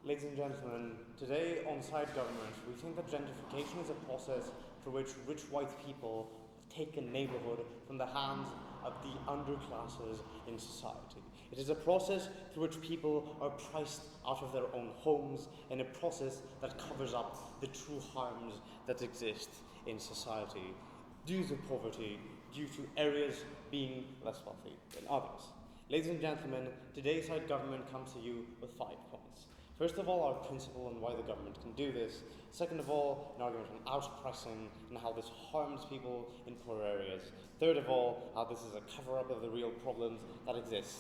Ladies and gentlemen, today on Side Government, we think that gentrification is a process through which rich white people take a neighborhood from the hands of the underclasses in society. It is a process through which people are priced out of their own homes, in a process that covers up the true harms that exist in society due to poverty, due to areas being less wealthy than others. Ladies and gentlemen, today's Side Government comes to you with 5 points. First of all, our principle and why the government can do this. Second of all, an argument on outpricing and how this harms people in poor areas. Third of all, how this is a cover-up of the real problems that exist.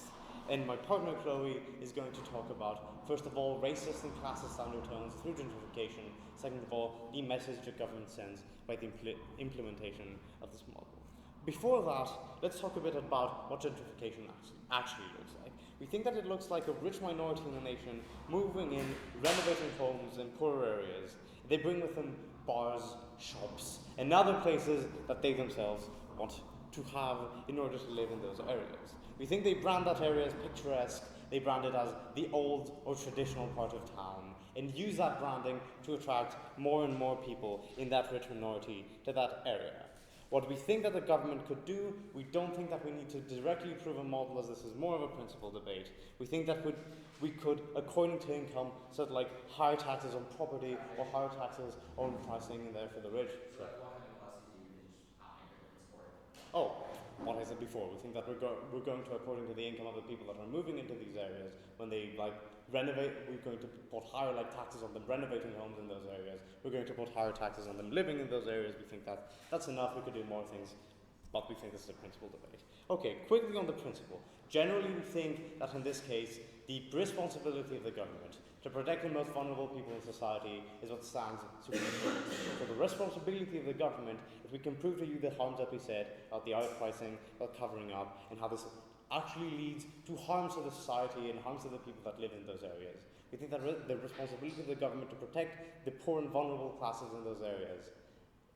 And my partner Chloe is going to talk about, first of all, racist and classist undertones through gentrification. Second of all, the message the government sends by the implementation of this model. Before that, let's talk a bit about what gentrification actually looks like. We think that it looks like a rich minority in the nation moving in, renovating homes in poorer areas. They bring with them bars, shops, and other places that they themselves want to have in order to live in those areas. We think they brand that area as picturesque, they brand it as the old or traditional part of town, and use that branding to attract more and more people in that rich minority to that area. What we think that the government could do, we don't think that we need to directly approve a model, as this is more of a principle debate. We think that we could, according to income, set like higher taxes on property or higher taxes on pricing and there for the rich. Oh, what I said before, we think that we're going to, according to the income of the people that are moving into these areas, when they renovate, we're going to put higher taxes on them renovating homes in those areas. We're going to put higher taxes on them living in those areas. We think that that's enough. We could do more things, but we think this is a principle debate. Okay, quickly on the principle. Generally, we think that in this case, the responsibility of the government to protect the most vulnerable people in society is what stands supreme. So the responsibility of the government, if we can prove to you the harms that we said about the outpricing, about covering up, and how this actually leads to harms to the society and harms to the people that live in those areas. We think that the responsibility of the government to protect the poor and vulnerable classes in those areas,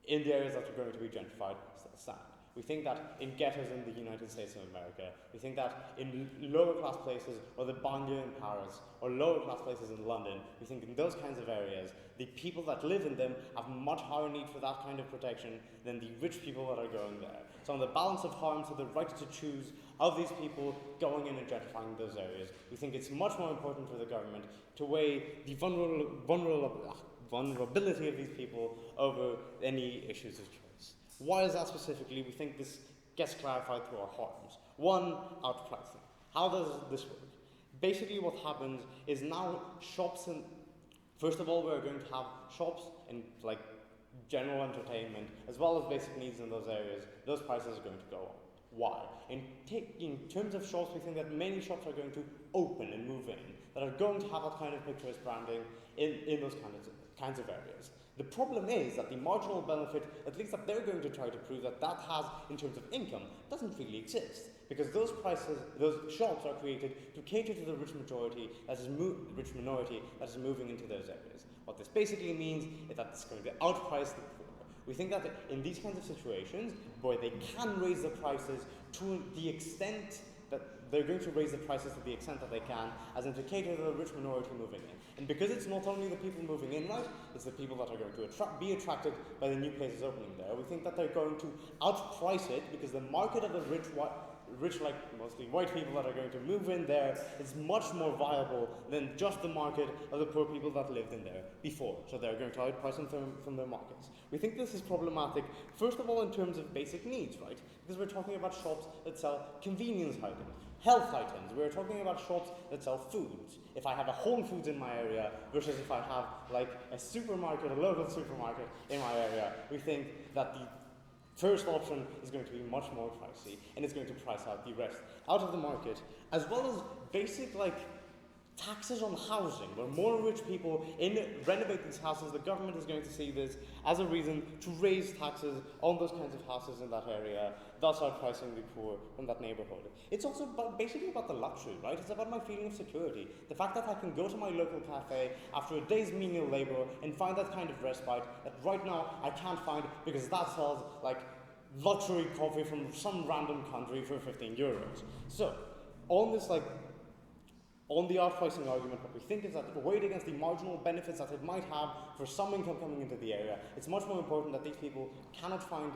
in the areas that are going to be gentrified, stand. We think that in ghettos in the United States of America, we think that in lower class places, or the banlieue in Paris, or lower class places in London, we think in those kinds of areas, the people that live in them have much higher need for that kind of protection than the rich people that are going there. So on the balance of harm to the right to choose of these people going in and gentrifying those areas, we think it's much more important for the government to weigh the vulnerability of these people over any issues of choice. Why is that specifically? We think this gets clarified through our harms. One, outpricing. How does this work? Basically what happens is now shops and, first of all, we're going to have shops and general entertainment, as well as basic needs in those areas. Those prices are going to go up. Why? In terms of shops, we think that many shops are going to open and move in, that are going to have that kind of picturesque branding in those kinds of areas. The problem is that the marginal benefit, at least that they're going to try to prove that has in terms of income, doesn't really exist. Because those shops are created to cater to the rich minority that is moving into those areas. What this basically means is that it's going to outprice the poor. We think that in these kinds of situations, where they can raise the prices to the extent that they're going to raise the prices to the extent that they can, as in to cater to the rich minority moving in. And because it's not only the people moving in, right, it's the people that are going to be attracted by the new places opening there. We think that they're going to outprice it because the market of the rich, mostly white people that are going to move in there is much more viable than just the market of the poor people that lived in there before. So they're going to outprice them from their markets. We think this is problematic, first of all, in terms of basic needs, right? Because we're talking about shops that sell convenience items, health items. We're talking about shops that sell foods. If I have a Whole Foods in my area versus if I have a supermarket, a local supermarket in my area, we think that the first option is going to be much more pricey, and it's going to price out the rest out of the market, as well as basic taxes on housing, where more rich people renovate these houses. The government is going to see this as a reason to raise taxes on those kinds of houses in that area, thus outpricing the poor from that neighborhood. It's also basically about the luxury, right? It's about my feeling of security. The fact that I can go to my local cafe after a day's menial labor and find that kind of respite that right now I can't find because that sells luxury coffee from some random country for 15 euros. So, on this On the outpricing argument, what we think is that weighed against the marginal benefits that it might have for some income coming into the area, it's much more important that these people cannot find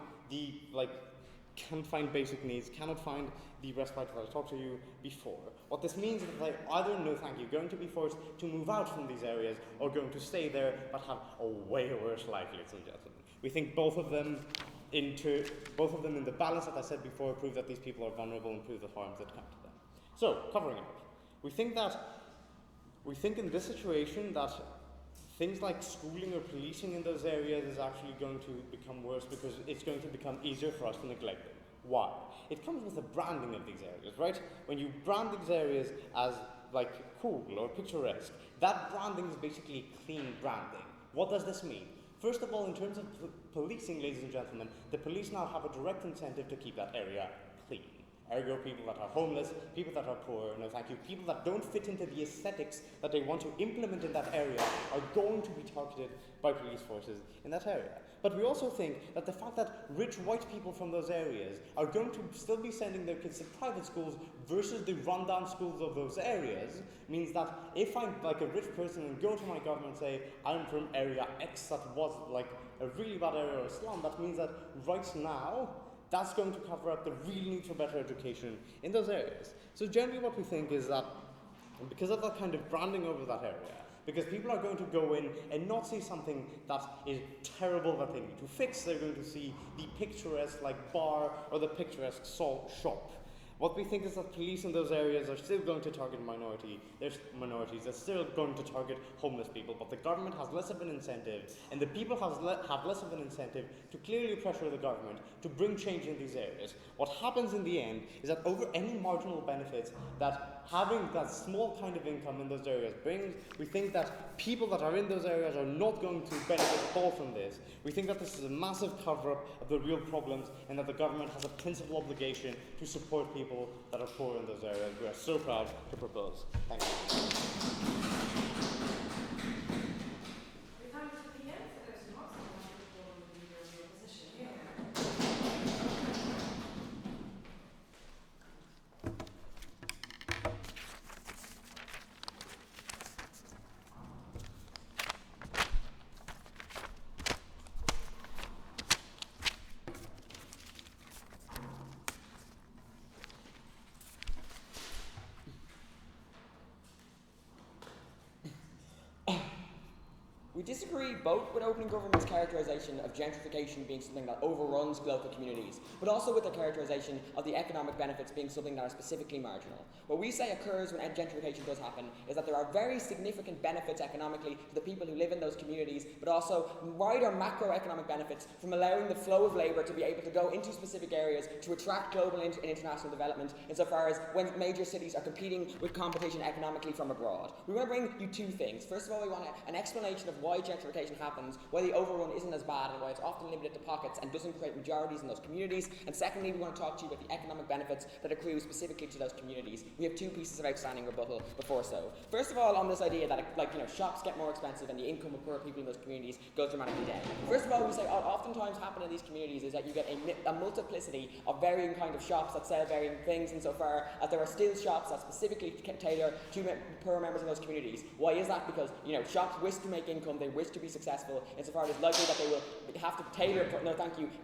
can't find basic needs, cannot find the respite that I talked to you before. What this means is that they either, no thank you, going to be forced to move out from these areas or going to stay there but have a way worse life, ladies and gentlemen. We think both of them in the balance that I said before prove that these people are vulnerable and prove the harms that come to them. So, covering it up. We think in this situation that things like schooling or policing in those areas is actually going to become worse because it's going to become easier for us to neglect them. Why? It comes with the branding of these areas, right? When you brand these areas as like cool or picturesque, that branding is basically clean branding. What does this mean? First of all, in terms of policing, ladies and gentlemen, the police now have a direct incentive to keep that area clean. Ergo, people that are homeless, people that are poor, no thank you, people that don't fit into the aesthetics that they want to implement in that area are going to be targeted by police forces in that area. But we also think that the fact that rich white people from those areas are going to still be sending their kids to private schools versus the rundown schools of those areas means that if I'm like a rich person and go to my government and say, I'm from area X that was like a really bad area or slum, that means that right now, that's going to cover up the real need for better education in those areas. So generally what we think is that because of that kind of branding over that area, because people are going to go in and not see something that is terrible that they need to fix, they're going to see the picturesque like bar or the picturesque shop. What we think is that police in those areas are still going to target minorities, they're still going to target homeless people, but the government has less of an incentive, and the people have less of an incentive to clearly pressure the government to bring change in these areas. What happens in the end is that over any marginal benefits that having that small kind of income in those areas brings, we think that people that are in those areas are not going to benefit at all from this. We think that this is a massive cover-up of the real problems and that the government has a principal obligation to support people that are poor in those areas. We are so proud to propose. Thank you. We disagree both with opening government's characterisation of gentrification being something that overruns local communities, but also with their characterisation of the economic benefits being something that are specifically marginal. What we say occurs when gentrification does happen is that there are very significant benefits economically to the people who live in those communities, but also wider macroeconomic benefits from allowing the flow of labour to be able to go into specific areas to attract global and international development insofar as when major cities are competing with competition economically from abroad. We want to bring you two things. First of all, we want an explanation of why gentrification happens, why the overrun isn't as bad and why it's often limited to pockets and doesn't create majorities in those communities. And secondly, we want to talk to you about the economic benefits that accrue specifically to those communities. We have two pieces of outstanding rebuttal before so. First of all, on this idea that shops get more expensive and the income of poor people in those communities goes dramatically down. First of all, we say what oftentimes happen in these communities is that you get a multiplicity of varying kind of shops that sell varying things insofar as there are still shops that specifically tailor to poor members of those communities. Why is that? Because shops wish to make income, they wish to be successful, insofar as it's likely that they will have to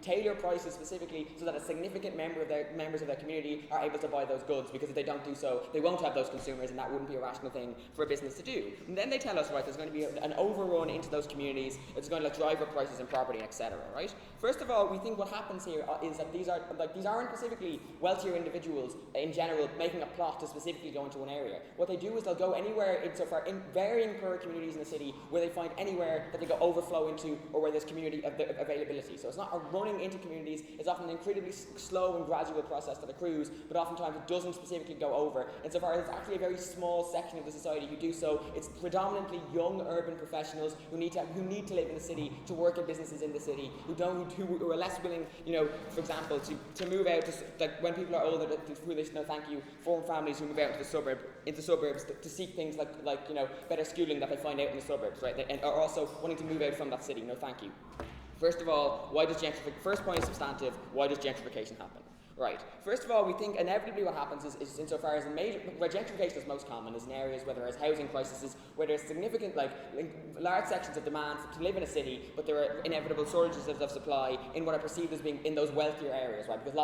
tailor prices specifically so that a significant members of their community are able to buy those goods, because if they don't do so, they won't have those consumers, and that wouldn't be a rational thing for a business to do. And then they tell us, right, there's going to be an overrun into those communities, it's going to drive up prices in property, etc., right? First of all, we think what happens here is that these aren't specifically wealthier individuals in general making a plot to specifically go into one area. What they do is they'll go anywhere insofar in varying poor communities in the city where they find anywhere that they go overflow into or where there's community availability. So it's not a running into communities, it's often an incredibly slow and gradual process that accrues, but oftentimes it doesn't specifically go over. Insofar as it's actually a very small section of the society who do so, it's predominantly young urban professionals who need to live in the city, to work in businesses in the city, who are less willing, for example, to move out, when people are older, to foolish, no thank you, form families who move out into suburbs to seek things like better schooling that they find out in the suburbs, right? And are also wanting to move out from that city, no thank you. First of all, first point is substantive, why does gentrification happen? Right. First of all, we think inevitably what happens is insofar as where gentrification is most common is in areas where there is housing crises, where there's significant, large sections of demand to live in a city, but there are inevitable shortages of supply in what are perceived as being in those wealthier areas, right? Because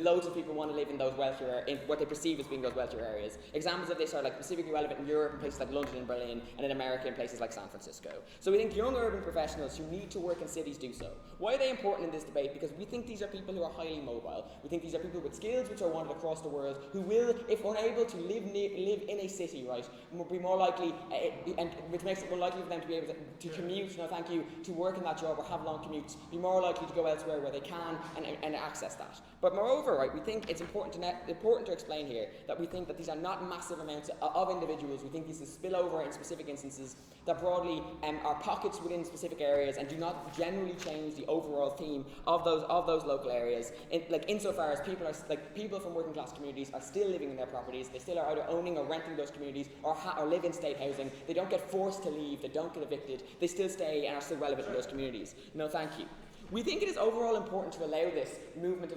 loads of people want to live in those wealthier, in what they perceive as being those wealthier areas. Examples of this are specifically relevant in Europe, in places like London and Berlin, and in America, in places like San Francisco. So we think young urban professionals who need to work in cities do so. Why are they important in this debate? Because we think these are people who are highly mobile. We think these are people with skills which are wanted across the world, who will, if unable to live in a city, right, will be more likely, and which makes it more likely for them to be able to commute, to work in that job or have long commutes, be more likely to go elsewhere where they can and access that. But moreover, right, we think it's important to explain here that we think that these are not massive amounts of individuals. We think these is spillover in specific instances that broadly are pockets within specific areas and do not generally change the overall theme of those local areas. Insofar as people from working class communities are still living in their properties, they still are either owning or renting those communities or live in state housing. They don't get forced to leave, they don't get evicted, they still stay and are still relevant in those communities. No, thank you. We think it is overall important to allow this movement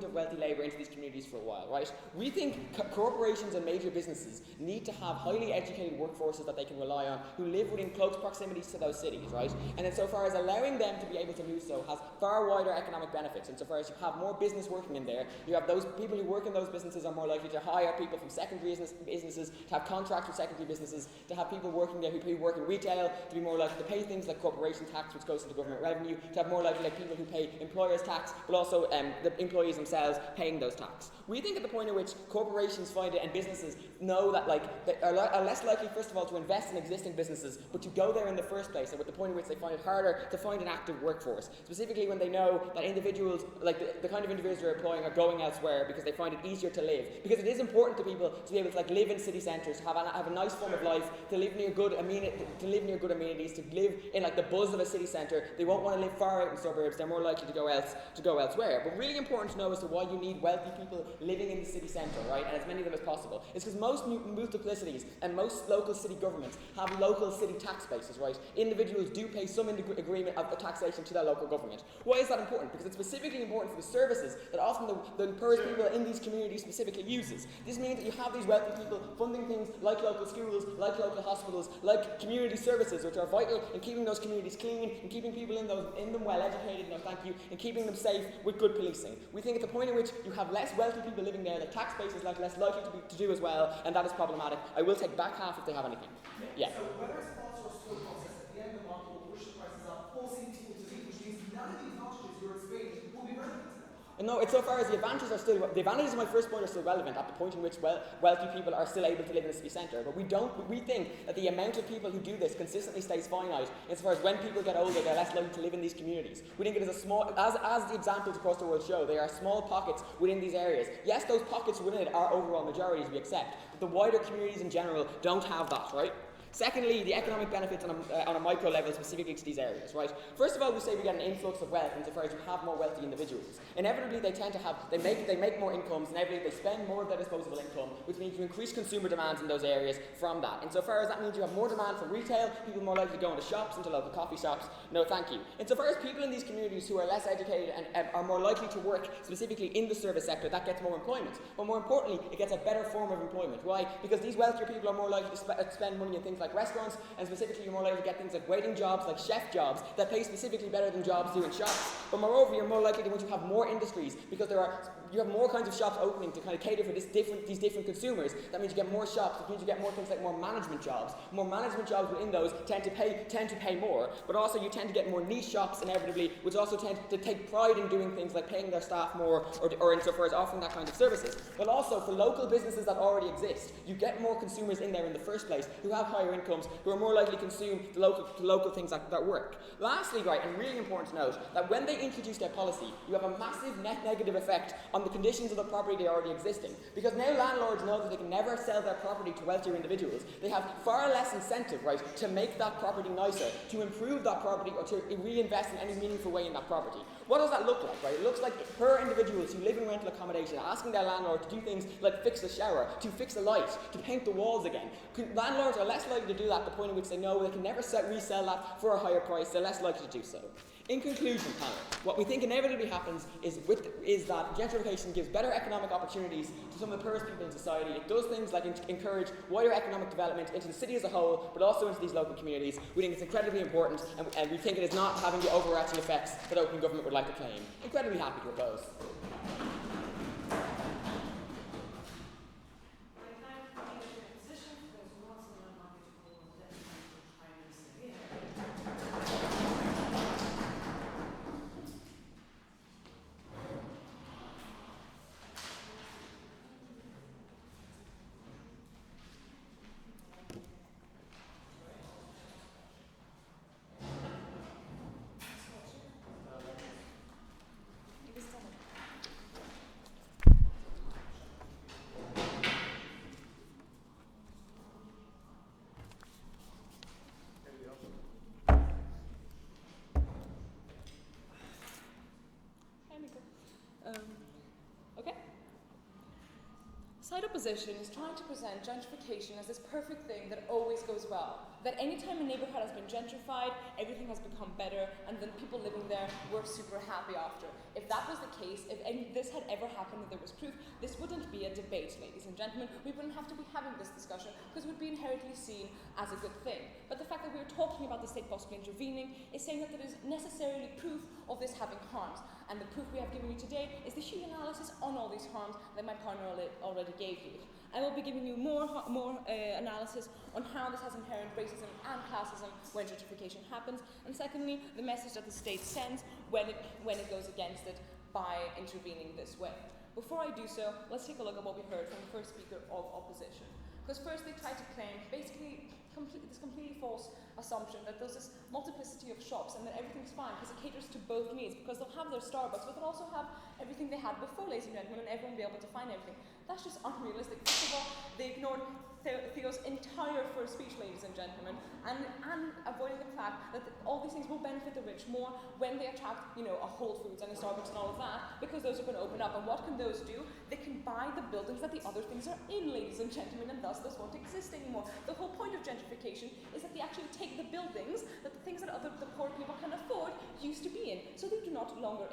of wealthy labour into these communities for a while, right? We think corporations and major businesses need to have highly educated workforces that they can rely on who live within close proximities to those cities, right? And insofar as allowing them to be able to do so has far wider economic benefits. Insofar as you have more business working in there, you have those people who work in those businesses are more likely to hire people from secondary businesses, to have contracts with secondary businesses, to have people working there who work in retail, to be more likely to pay things like corporation tax, which goes into government revenue, to have more likely people who pay employers' tax, but also the employees themselves paying those tax. We think at the point at which corporations find it and businesses know that they are less likely, first of all, to invest in existing businesses, but to go there in the first place, and at the point at which they find it harder to find an active workforce, specifically when they know that individuals, the kind of individuals they're employing, are going elsewhere because they find it easier to live. Because it is important to people to be able to live in city centres, have a nice form of life, to live near good amenities, to live in the buzz of a city centre. They won't want to live far out in suburbs. They're more likely to go elsewhere. But really important to know as to why you need wealthy people living in the city centre, right, and as many of them as possible. It's because most municipalities and most local city governments have local city tax bases, right? Individuals do pay some agreement of the taxation to their local government. Why is that important? Because it's specifically important for the services that often the poorest people in these communities specifically uses. This means that you have these wealthy people funding things like local schools, like local hospitals, like community services, which are vital in keeping those communities clean and keeping people in them well educated, and keeping them safe with good policing. We think at the point at which you have less wealthy people living there, the tax base is less likely to do as well, and that is problematic. I will take back half if they have anything. Yeah. So whether it's false or still process, at the end of the month will push the prices up, forcing people to leave, which means none of the advantages you're explaining will be relevant to them. No, it's so far as the advantages of my first point are still relevant at the point in which wealthy people are still able to live in a city centre. But we think that the amount of people who do this consistently stays finite insofar as when people get older, they're less likely to live in these communities. We think it is a small, as the examples across the world show, there are small pockets within these areas. Yes, those pockets within it are overall majorities, we accept, but the wider communities in general don't have that, right? Secondly, the economic benefits on a micro level specifically to these areas, right? First of all, we say we get an influx of wealth insofar as you have more wealthy individuals. Inevitably, they make more incomes, inevitably they spend more of their disposable income, which means you increase consumer demands in those areas from that. Insofar as that means you have more demand for retail, people are more likely to go into shops, into local coffee shops. No, thank you. Insofar as people in these communities who are less educated and are more likely to work specifically in the service sector, that gets more employment. But more importantly, it gets a better form of employment. Why? Because these wealthier people are more likely to spend money on things like restaurants, and specifically you're more likely to get things like waiting jobs, like chef jobs, that pay specifically better than jobs do in shops. But moreover, you're more likely to want to have more industries because you have more kinds of shops opening to kind of cater for these different consumers. That means you get more shops. That means you get more things like more management jobs. More management jobs within those tend to pay more, but also you tend to get more niche shops inevitably, which also tend to take pride in doing things like paying their staff more, or insofar as offering that kind of services. But also for local businesses that already exist, you get more consumers in there in the first place who have higher incomes, who are more likely to consume the local things that work. Lastly, right, and really important to note, that when they introduce their policy, you have a massive net negative effect on the conditions of the property they already exist in. Because now landlords know that they can never sell their property to wealthier individuals. They have far less incentive, right, to make that property nicer, to improve that property, or to reinvest in any meaningful way in that property. What does that look like, right? It looks like per individuals who live in rental accommodation asking their landlord to do things like fix the shower, to fix the light, to paint the walls again. Landlords are less likely to do that at the point at which they know they can never resell that for a higher price. They're less likely to do so. In conclusion, panel, what we think inevitably happens is that gentrification gives better economic opportunities to some of the poorest people in society. It does things like encourage wider economic development into the city as a whole, but also into these local communities. We think it's incredibly important, and we think it is not having the overarching effects that open government would like to claim. Incredibly happy to oppose. Okay. Side opposition is trying to present gentrification as this perfect thing that always goes well. That anytime a neighborhood has been gentrified, everything has become better, and then people living there were super happy after. If that was the case, if this had ever happened and there was proof, this wouldn't be a debate, ladies and gentlemen. We wouldn't have to be having this discussion because it would be inherently seen as a good thing. But the fact that we are talking about the state possibly intervening is saying that there is necessarily proof of this having harms. And the proof we have given you today is the huge analysis on all these harms that my partner already gave you. I will be giving you more analysis on how this has inherent racism and classism when gentrification happens, and secondly, the message that the state sends when it goes against it by intervening this way. Before I do so, let's take a look at what we heard from the first speaker of opposition. Because first they tried to claim basically this completely false assumption that there's this multiplicity of shops and that everything's fine because it caters to both needs, because they'll have their Starbucks, but they'll also have everything they had before, ladies and gentlemen, and everyone will be able to find everything. That's just unrealistic. First of all, they ignored Theo's entire first speech, ladies and gentlemen, and avoiding the fact that all these things will benefit the rich more when they attract, a Whole Foods and a Starbucks and all of that, because those are going to open up. And what can those do? They can buy the buildings that the other things are in, ladies and gentlemen, and thus those won't exist anymore. The whole point of gentrification is that they actually take the buildings that the things that the poor people can afford used to be in, so they do no longer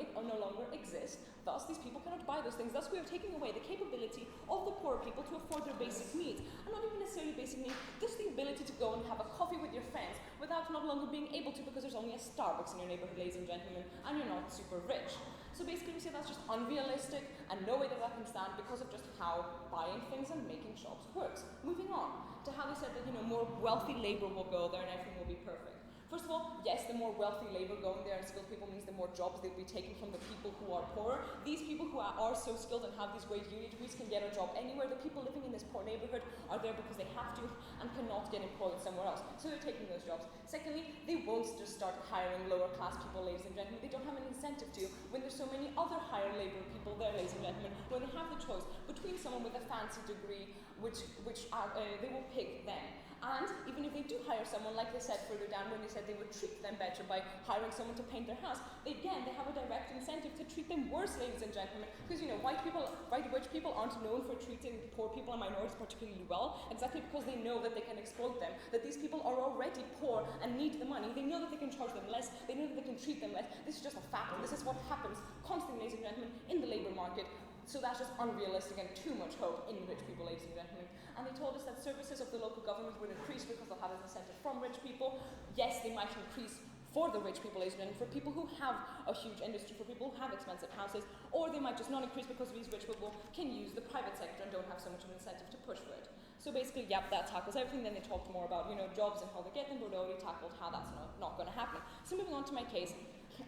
exist. Thus, these people cannot buy those things. Thus, we are taking away the capability of the poor people to afford their basic needs. And not even necessarily basic needs, just the ability to go and have a coffee with your friends without no longer being able to because there's only a Starbucks in your neighborhood, ladies and gentlemen, and you're not super rich. So basically, we say that's just unrealistic and no way that can stand because of just how buying things and making shops works. Moving on to how they said that, more wealthy labor will go there and everything will be perfect. First of all, yes, the more wealthy labor going there and skilled people means the more jobs they'll be taking from the people who are poorer. These people who are so skilled and have these great uni degrees can get a job anywhere. The people living in this poor neighborhood are there because they have to and cannot get employed somewhere else. So they're taking those jobs. Secondly, they won't just start hiring lower class people, ladies and gentlemen. They don't have an incentive to when there's so many other higher labor people there, ladies and gentlemen, when they have the choice between someone with a fancy degree, which they will pick them. And even if they do hire someone, like they said further down when they said they would treat them better by hiring someone to paint their house, they have a direct incentive to treat them worse, ladies and gentlemen. Because, rich people aren't known for treating poor people and minorities particularly well, exactly because they know that they can exploit them, that these people are already poor and need the money. They know that they can charge them less, they know that they can treat them less. This is just a fact. This is what happens constantly, ladies and gentlemen, in the labor market. So that's just unrealistic and too much hope in rich people, ladies and gentlemen. And they told us that services of the local government would increase because they'll have an incentive from rich people. Yes, they might increase for the rich people, ladies and gentlemen, for people who have a huge industry, for people who have expensive houses, or they might just not increase because these rich people can use the private sector and don't have so much of an incentive to push for it. So basically, that tackles everything. Then they talked more about, jobs and how they get them, but we already tackled how that's not going to happen. So moving on to my case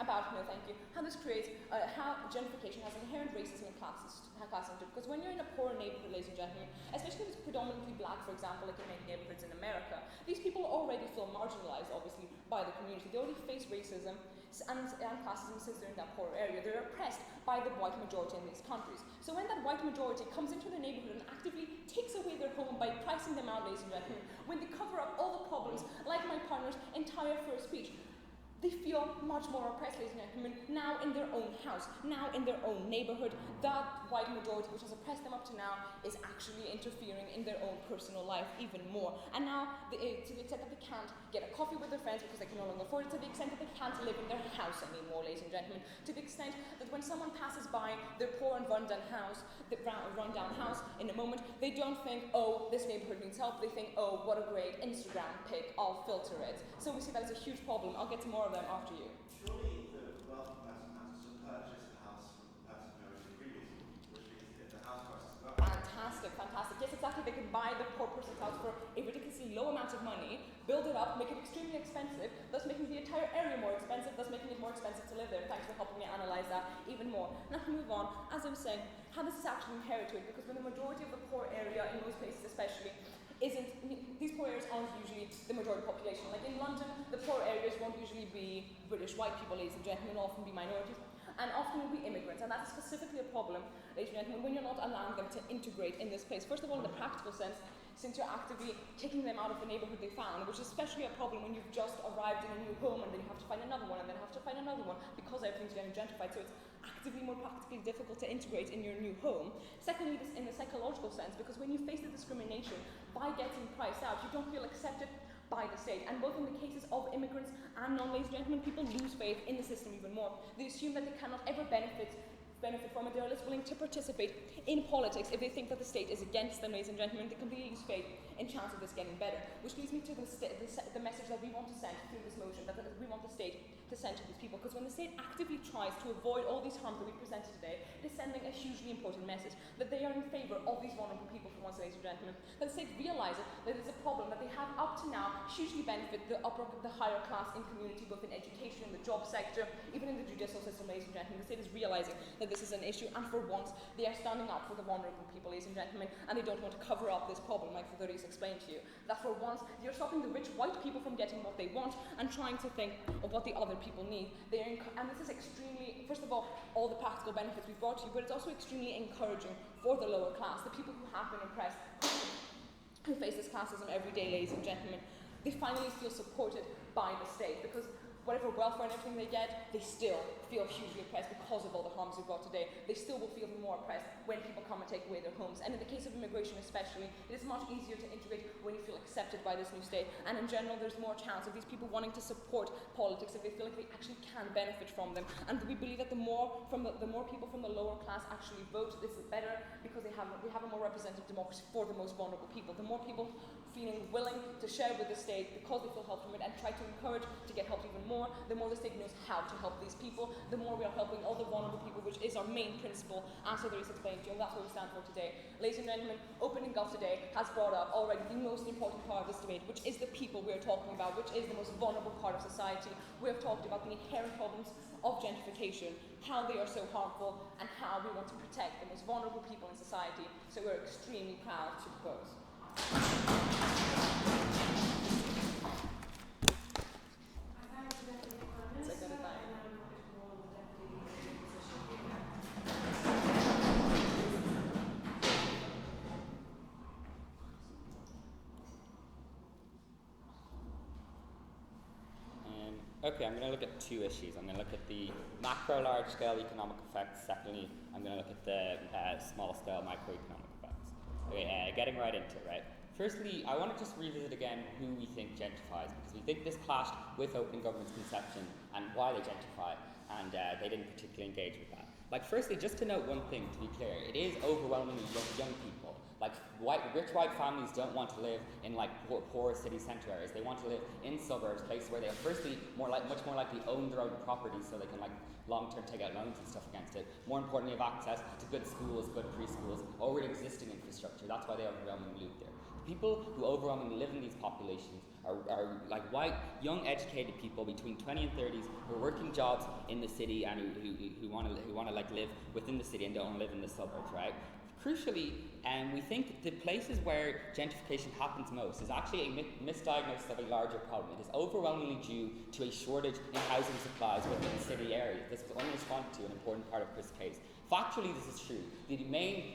about, how this creates, how gentrification has inherent racism and classism. Because when you're in a poor neighborhood, ladies and gentlemen, especially if it's predominantly black, for example, like in many neighborhoods in America, these people already feel marginalized, obviously, by the community. They already face racism and classism since they're in that poor area. They're oppressed by the white majority in these countries. So when that white majority comes into the neighborhood and actively takes away their home by pricing them out, ladies and gentlemen, when they cover up all the problems, like my partner's entire first speech, they feel much more oppressed, ladies and gentlemen, now in their own house, now in their own neighborhood. That white majority which has oppressed them up to now is actually interfering in their own personal life even more. And now, to the extent that they can't get a coffee with their friends because they can no longer afford it, to the extent that they can't live in their house anymore, ladies and gentlemen, to the extent that when someone passes by their poor and rundown house, in a moment, they don't think, oh, this neighborhood needs help. They think, oh, what a great Instagram pic, I'll filter it. So we see that as a huge problem. I'll get to more of them after you. Surely the wealthy person managed to purchase the house from the person who owned it previously, which means that the house prices go up. Fantastic, fantastic. Yes, exactly. They can buy the poor person's house for a ridiculously low amount of money, build it up, make it extremely expensive, thus making the entire area more expensive, thus making it more expensive to live there. Thanks for helping me analyse that even more. Now to move on, as I was saying, how this is actually inherited, because when the majority of the poor area, in most places especially, these poor areas aren't usually the majority population. Like in London, the poor areas won't usually be British white people, ladies and gentlemen, will often be minorities, and often will be immigrants, and that's specifically a problem, ladies and gentlemen, when you're not allowing them to integrate in this place. First of all, in the practical sense, since you're actively kicking them out of the neighbourhood they found, which is especially a problem when you've just arrived in a new home and then you have to find another one and then have to find another one because everything's getting gentrified, so it's actively more practically difficult to integrate in your new home. Secondly, this in the psychological sense, because when you face the discrimination by getting priced out, you don't feel accepted by the state. And both in the cases of immigrants and non-ladies and gentlemen, people lose faith in the system even more. They assume that they cannot ever benefit from it. They're less willing to participate in politics if they think that the state is against them, ladies and gentlemen. They completely lose faith in chance of this getting better. Which leads me to the message that we want to send through this motion, that we want the state to send to these people. Because when the state actively tries to avoid all these harms that we presented today, it is sending a hugely important message that they are in favour of these vulnerable people for once, ladies and gentlemen. That the state realises that it's a problem that they have up to now hugely benefit the higher class in community, both in education, in the job sector, even in the judicial system, ladies and gentlemen. The state is realising that this is an issue, and for once they are standing up for the vulnerable people, ladies and gentlemen, and they don't want to cover up this problem like Federico explained to you. That for once you're stopping the rich white people from getting what they want and trying to think of what the other people need. And this is extremely, first of all the practical benefits we've brought to you, but it's also extremely encouraging for the lower class, the people who have been oppressed, who face this classism every day, ladies and gentlemen. They finally feel supported by the state, because whatever welfare and everything they get, they still feel hugely oppressed because of all the harms we brought today. They still will feel more oppressed when people come and take away their homes. And in the case of immigration especially, it is much easier to integrate when you feel accepted by this new state. And in general, there's more chance of these people wanting to support politics if they feel like they actually can benefit from them. And we believe that the more people from the lower class actually vote, this is better, because they have a more representative democracy for the most vulnerable people. The more people feeling willing to share with the state because they feel help from it and try to encourage to get help even more, the more the state knows how to help these people, the more we are helping all the vulnerable people, which is our main principle, as Federico explained to you, and that's what we stand for today. Ladies and gentlemen, Opening Gulf today has brought up already the most important part of this debate, which is the people we are talking about, which is the most vulnerable part of society. We have talked about the inherent problems of gentrification, how they are so harmful, and how we want to protect the most vulnerable people in society. So we're extremely proud to propose. Okay, I'm going to look at two issues. I'm going to look at the macro large-scale economic effects. Secondly, I'm going to look at the small-scale microeconomic effects. Okay, getting right into it, right? Firstly, I want to just revisit again who we think gentrifies, because we think this clashed with open government's conception and why they gentrify, and they didn't particularly engage with that. Like, firstly, just to note one thing, to be clear, it is overwhelmingly young people. Like, rich white families don't want to live in like poor city centre areas. They want to live in suburbs, places where they are firstly much more likely own their own property, so they can like long-term take out loans and stuff against it. More importantly, have access to good schools, good preschools, already existing infrastructure. That's why they overwhelmingly live there. The people who overwhelmingly live in these populations are like white, young, educated people between 20 and 30s who are working jobs in the city and who want to like live within the city and don't live in the suburbs, right? Crucially, we think the places where gentrification happens most is actually a misdiagnosis of a larger problem. It is overwhelmingly due to a shortage in housing supplies within the city areas. This was only responded to an important part of Chris' case. Factually, this is true. The main,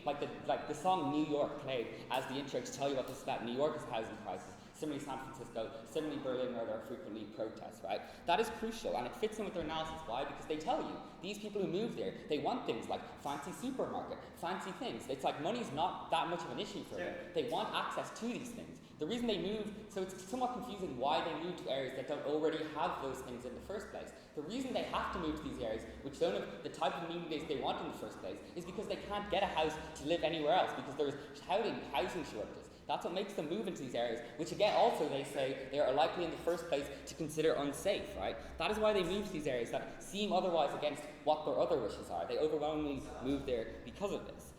the song New York played as the intro to tell you what this is about, New York's housing crisis, Similarly, San Francisco, similarly Berlin, where there are frequently protests, right? That is crucial, and it fits in with their analysis. Why? Because they tell you, these people who move there, they want things like fancy supermarket, fancy things. It's like money's not that much of an issue for them. They want access to these things. The reason they move, so it's somewhat confusing why they move to areas that don't already have those things in the first place. The reason they have to move to these areas, which don't have the type of amenities they want in the first place, is because they can't get a house to live anywhere else, because there's housing shortages. That's what makes them move into these areas, which again also they say they are likely in the first place to consider unsafe, right? That is why they move to these areas that seem otherwise against what their other wishes are. They overwhelmingly move there because of this,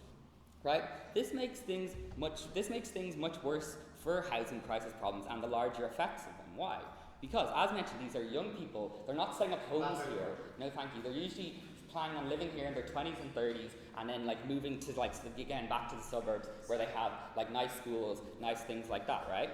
right? This makes things much worse for housing crisis problems and the larger effects of them. Why? Because, as mentioned, these are young people. They're not setting up homes here. No, thank you. They're usually planning on living here in their 20s and 30s, and then like moving to again back to the suburbs where they have like nice schools, nice things like that, right?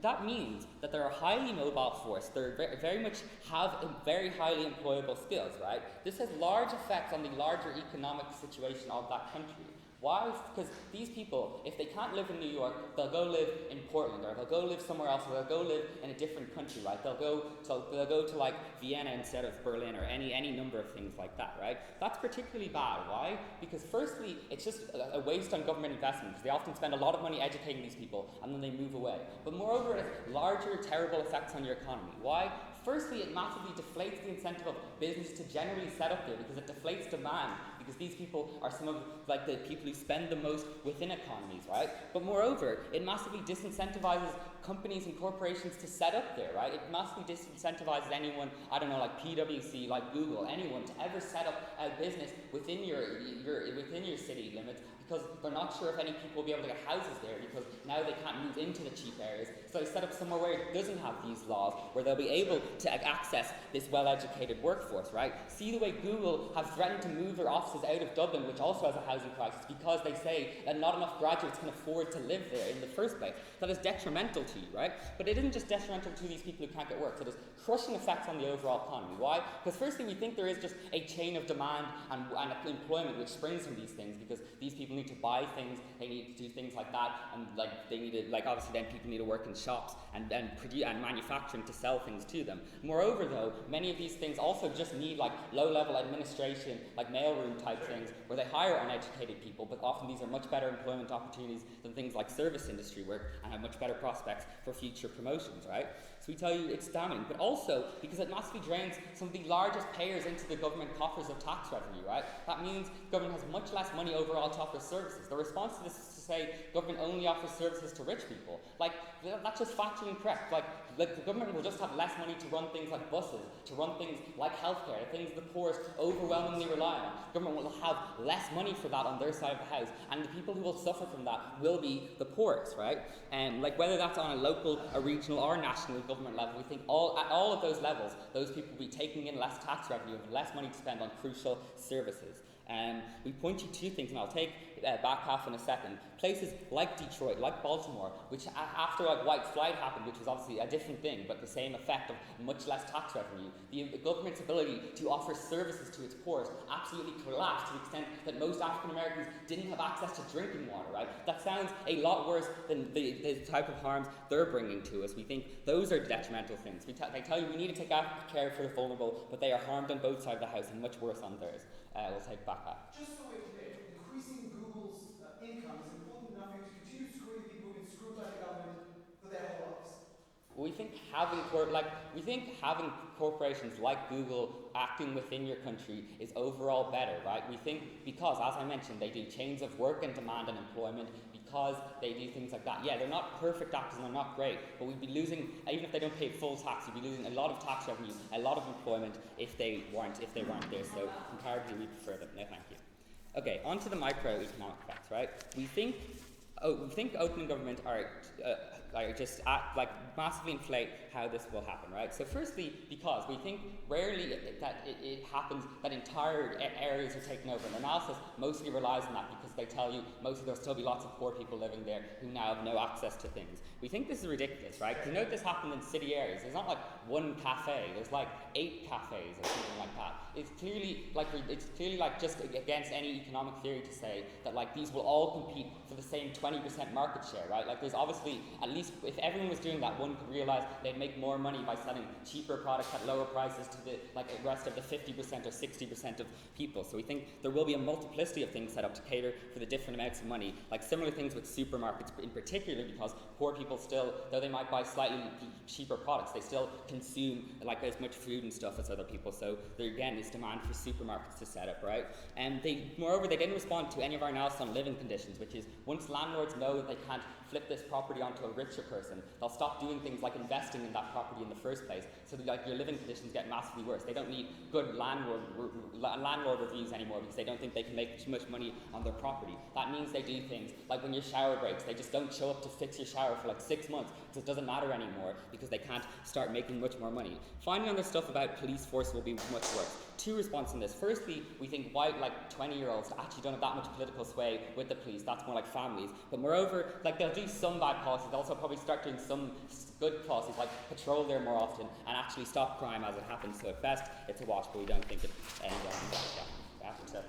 That means that they're a highly mobile force. They're very much have very highly employable skills, right? This has large effects on the larger economic situation of that country. Why? Because these people, if they can't live in New York, they'll go live in Portland, or they'll go live somewhere else, or they'll go live in a different country, right? They'll go to like Vienna instead of Berlin, or any number of things like that, right? That's particularly bad. Why? Because firstly, it's just a waste on government investment, because they often spend a lot of money educating these people, and then they move away. But moreover, it has larger, terrible effects on your economy. Why? Firstly, it massively deflates the incentive of business to generally set up there, because it deflates demand, because these people are some of like the people who spend the most within economies, right? But moreover, it massively disincentivizes companies and corporations to set up there, right? It massively disincentivizes anyone, I don't know, like PwC, like Google, anyone to ever set up a business within your city limits, because they're not sure if any people will be able to get houses there, because now they can't move into the cheap areas. So they set up somewhere where it doesn't have these laws, where they'll be able to access this well-educated workforce, right? See the way Google have threatened to move their offices out of Dublin, which also has a housing crisis, because they say that not enough graduates can afford to live there in the first place. That is detrimental to you, right? But it isn't just detrimental to these people who can't get work. So there's crushing effects on the overall economy. Why? Because firstly, we think there is just a chain of demand and employment which springs from these things, because these people need to buy things, they need to do things like that, and like they need to, like obviously then people need to work in shops and produce and manufacturing to sell things to them. Moreover though, many of these things also just need like low-level administration, like mailroom type things, where they hire uneducated people, but often these are much better employment opportunities than things like service industry work, and have much better prospects for future promotions, right? So we tell you it's damning, but also because it massively drains some of the largest payers into the government coffers of tax revenue, right? That means government has much less money overall to offer services. The response to this is to say government only offers services to rich people. Like, that's just factually incorrect. Like the government will just have less money to run things like buses, to run things like healthcare, things the poorest overwhelmingly rely on. Government will have less money for that on their side of the house, and the people who will suffer from that will be the poorest, right? And like whether that's on a local, a regional, or national government level, we think at all of those levels, those people will be taking in less tax revenue and less money to spend on crucial services. We point you to things, and I'll take back half in a second. Places like Detroit, like Baltimore, which after like white flight happened, which was obviously a different thing, but the same effect of much less tax revenue, the government's ability to offer services to its poorest absolutely collapsed to the extent that most African Americans didn't have access to drinking water, right? That sounds a lot worse than the type of harms they're bringing to us. We think those are detrimental things. They tell you we need to take care for the vulnerable, but they are harmed on both sides of the house and much worse on theirs. We'll take back up. Just so we're clear, increasing Google's income is important enough for you to continue screwing people who've been screwed by the government for their whole lives. We think having corporations like Google acting within your country is overall better, right? We think because, as I mentioned, they do chains of work and demand and employment, because they do things like that. Yeah, they're not perfect actors and they're not great, but we'd be losing, even if they don't pay full tax, we'd be losing a lot of tax revenue, a lot of employment if they weren't there. So comparatively, we prefer them. No, thank you. Okay, on to the microeconomic effects, right? We think opening government are massively inflate how this will happen, right? So firstly, because we think rarely that it happens that entire areas are taken over. And analysis mostly relies on that, because they tell you mostly there'll still be lots of poor people living there who now have no access to things. We think this is ridiculous, right? Because you know this happened in city areas. There's not like one cafe. There's like 8 cafes or something like that. It's clearly like just against any economic theory to say that like these will all compete for the same 20% market share, right? Like there's obviously at least least if everyone was doing that, one could realize they'd make more money by selling cheaper products at lower prices to the rest of the 50% or 60% of people. So we think there will be a multiplicity of things set up to cater for the different amounts of money, like similar things with supermarkets in particular, because poor people still, though they might buy slightly cheaper products, they still consume like as much food and stuff as other people. So there again is demand for supermarkets to set up, right? And moreover, they didn't respond to any of our analysis on living conditions, which is once landlords know that they can't flip this property onto a richer person, they'll stop doing things like investing in that property in the first place. So that, like, your living conditions get massively worse. They don't need good landlord reviews anymore because they don't think they can make too much money on their property. That means they do things like when your shower breaks, they just don't show up to fix your shower for like 6 months because it doesn't matter anymore because they can't start making much more money. Finally, on the stuff about police force will be much worse. Two responses on this. Firstly, we think white, like 20-year-olds actually don't have that much political sway with the police. That's more like families. But moreover, like they'll do some bad policies. They'll also probably start doing some good policies, like patrol there more often and actually stop crime as it happens. So at best, it's a wash, but we don't think it ends on that. Yeah, that's it.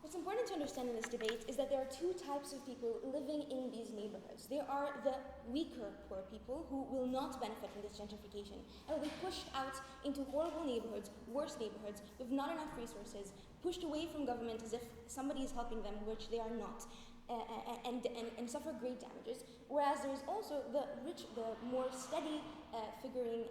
What's important to understand in this debate is that there are two types of people living in these neighborhoods. There are the weaker poor people who will not benefit from this gentrification and will be pushed out into horrible neighborhoods, worse neighborhoods, with not enough resources, pushed away from government as if somebody is helping them, which they are not, and suffer great damages. Whereas there's also the rich, the more steady figuring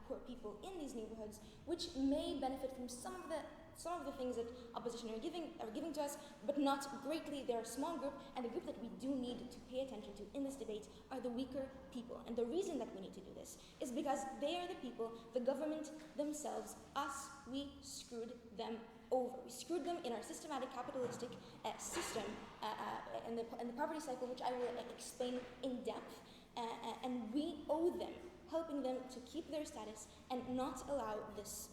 poor people in these neighborhoods, which may benefit from some of the things that opposition are giving to us, but not greatly. They're a small group, and the group that we do need to pay attention to in this debate are the weaker people. And the reason that we need to do this is because they are the people, the government themselves, us, we screwed them over. We screwed them in our systematic capitalistic system and the poverty cycle, which I will explain in depth. And we owe them, helping them to keep their status and not allow this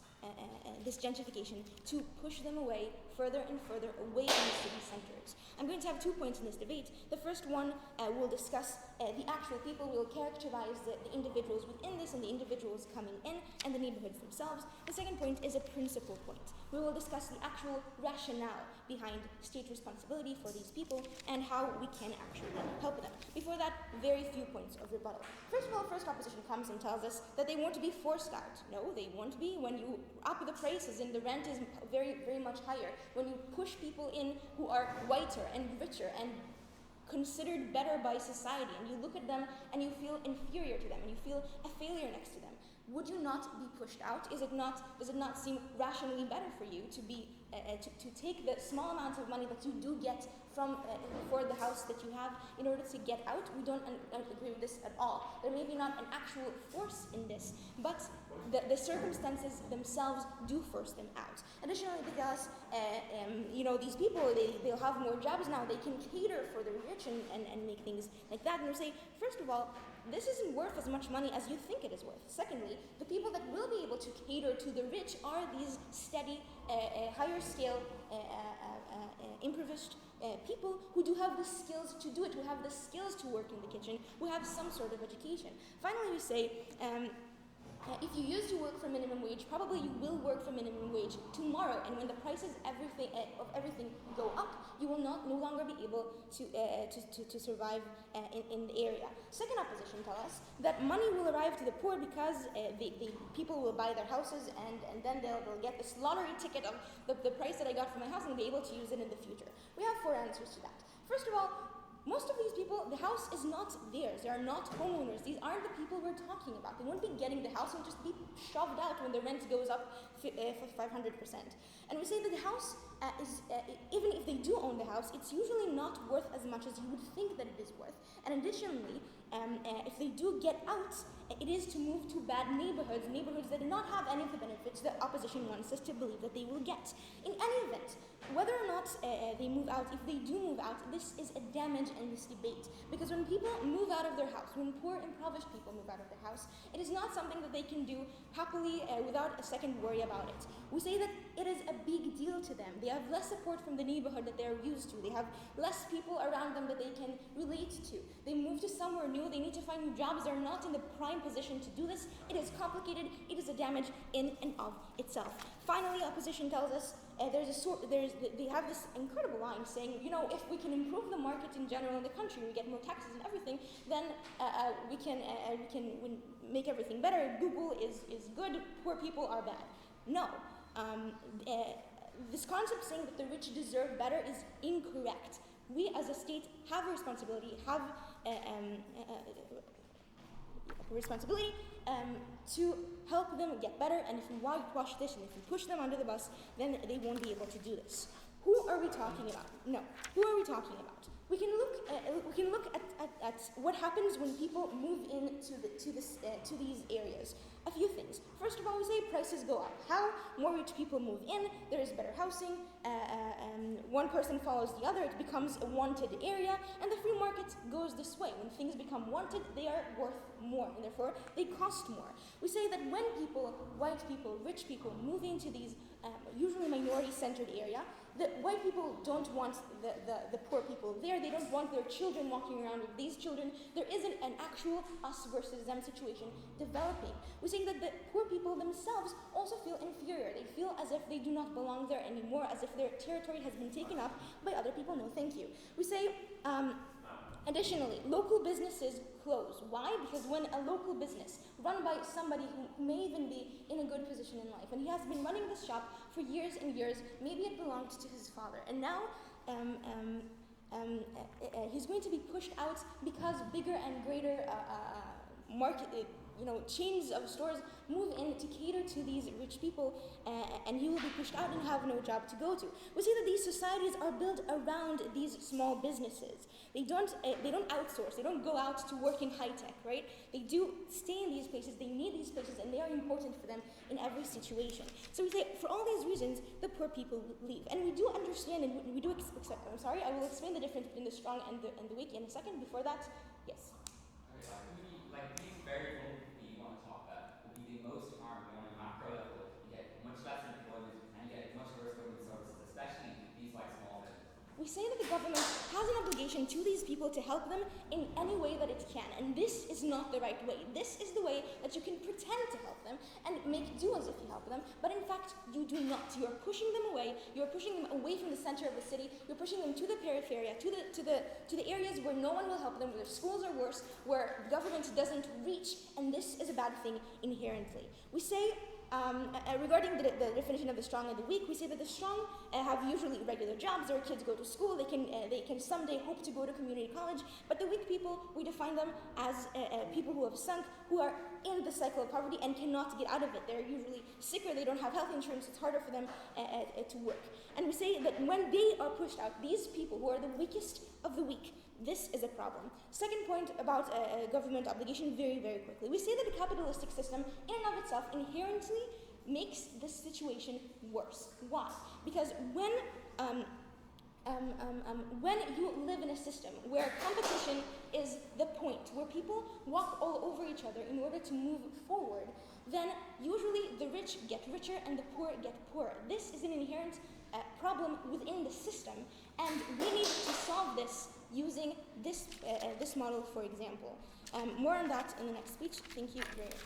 gentrification to push them away further and further away from the city centers. I'm going to have 2 points in this debate. The first one will discuss the actual people. We'll characterize the individuals within this and the individuals coming in and the neighborhoods themselves. The second point is a principal point. We will discuss the actual rationale behind state responsibility for these people and how we can actually help them. Before that, very few points of rebuttal. First of all, first opposition comes and tells us that they want to be forced out. No, they won't be. When you up the prices and the rent is very, very much higher, when you push people in who are whiter and richer and considered better by society, and you look at them and you feel inferior to them and you feel a failure next to them, would you not be pushed out? Does it not seem rationally better for you to be to take the small amounts of money that you do get from for the house that you have in order to get out? We don't agree with this at all. There may be not an actual force in this, but the circumstances themselves do force them out. Additionally, because these people, they'll have more jobs now, they can cater for the rich and make things like that. And we say, first of all, this isn't worth as much money as you think it is worth. Secondly, the people that will be able to cater to the rich are these steady, higher scale, impoverished people who do have the skills to do it, who have the skills to work in the kitchen, who have some sort of education. Finally, we say, if you used to work for minimum wage, probably you will work for minimum wage tomorrow, and when the prices of everything go up, you will no longer be able to survive in the area. Second opposition tell us that money will arrive to the poor because the people will buy their houses, and then they'll get this lottery ticket of the price that I got for my house and be able to use it in the future. We have 4 answers to that. First of all, most of these people, the house is not theirs. They are not homeowners. These aren't the people we're talking about. They won't be getting the house and just be shoved out when the rent goes up for 500%. And we say that the house is, even if they do own the house, it's usually not worth as much as you would think that it is worth. And additionally, if they do get out, it is to move to bad neighborhoods that do not have any of the benefits that opposition wants us to believe that they will get. In any event, whether or not they move out, if they do move out, this is a damage in this debate. Because when people move out of their house, when poor, impoverished people move out of their house, it is not something that they can do happily without a second worry about it. We say that it is a big deal to them. They have less support from the neighborhood that they're used to. They have less people around them that they can relate to. They move to somewhere new. They need to find new jobs. They're not in the prime position to do this. It is complicated. It is a damage in and of itself. Finally, opposition tells us they have this incredible line saying, you know, if we can improve the market in general in the country, we get more taxes and everything, then we can make everything better. Google is good, poor people are bad. No. This concept saying that the rich deserve better is incorrect. We as a state have a responsibility, to help them get better, and if we whitewash this and if we push them under the bus, then they won't be able to do this. Who are we talking about? No. Who are we talking about? We can look at what happens when people move into these areas. A few things. First of all, we say prices go up. How? More rich people move in, there is better housing, one person follows the other, it becomes a wanted area, and the free market goes this way. When things become wanted, they are worth more, and therefore they cost more. We say that when people, white people, rich people, move into these usually minority-centered area, the white people don't want the poor people there. They don't want their children walking around with these children. There isn't an actual us versus them situation developing. We're saying that the poor people themselves also feel inferior. They feel as if they do not belong there anymore, as if their territory has been taken up by other people. No, thank you. We say, additionally, local businesses close. Why? Because when a local business run by somebody who may even be in a good position in life, and he has been running this shop for years and years, maybe it belonged to his father, and now he's going to be pushed out because bigger and greater chains of stores move in to cater to these rich people, and he will be pushed out and have no job to go to. We see that these societies are built around these small businesses. They don't outsource. They don't go out to work in high tech, right? They do stay in these places. They need these places, and they are important for them in every situation. So we say, for all these reasons, the poor people leave, and we do understand, and we do. I will explain the difference between the strong and the weak in a second. Before that, yes. These variables that you want to talk about will be the most harm on a macro level. You get much less employment and you get much worse government services, especially these small businesses. We say that the government has an obligation to these people to help them in any way that it can, and this is not the right way. This is the way that you can pretend to help them and make do as if you help them, but in fact you do not. You are pushing them away. You are pushing them away from the center of the city. You're pushing them to the periphery, to the areas where no one will help them, where their schools are worse, where government doesn't reach, and this is a bad thing inherently. We say, regarding the definition of the strong and the weak, we say that the strong have usually regular jobs. Their kids go to school. They can someday hope to go to community college. But the weak people, we define them as people who have sunk, who are in the cycle of poverty and cannot get out of it. They're usually sicker. They don't have health insurance. It's harder for them to work. And we say that when they are pushed out, these people who are the weakest of the weak, this is a problem. Second point about government obligation, very, very quickly. We say that the capitalistic system in and of itself inherently makes this situation worse. Why? Because when you live in a system where competition is the point, where people walk all over each other in order to move forward, then usually the rich get richer and the poor get poorer. This is an inherent problem within the system, and we need to solve this using this model, for example. More on that in the next speech. Thank you very much.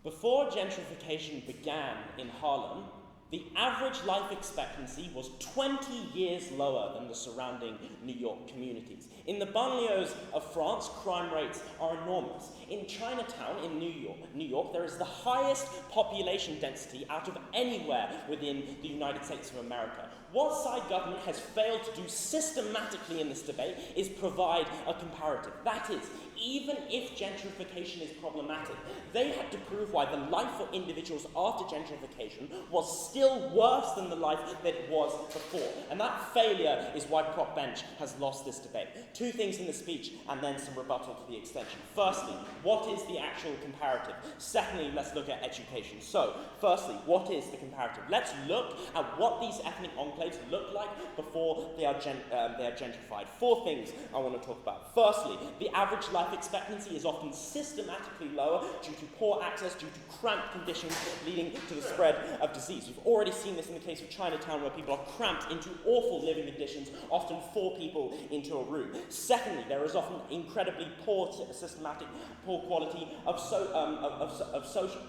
Before gentrification began in Harlem, the average life expectancy was 20 years lower than the surrounding New York communities. In the banlieues of France, crime rates are enormous. In Chinatown in New York, there is the highest population density out of anywhere within the United States of America. What side government has failed to do systematically in this debate is provide a comparative. That is, even if gentrification is problematic, they had to prove why the life for individuals after gentrification was still worse than the life that it was before. And that failure is why Prop Bench has lost this debate. Two things in the speech and then some rebuttal to the extension. Firstly, what is the actual comparative? Secondly, let's look at education. So, firstly, what is the comparative? Let's look at what these ethnic enclaves look like before they are gentrified. Four things I want to talk about. Firstly, the average life expectancy is often systematically lower due to poor access, due to cramped conditions leading to the spread of disease. We've already seen this in the case of Chinatown, where people are cramped into awful living conditions, often 4 people into a room. Secondly, there is often incredibly poor, systematic, poor quality of social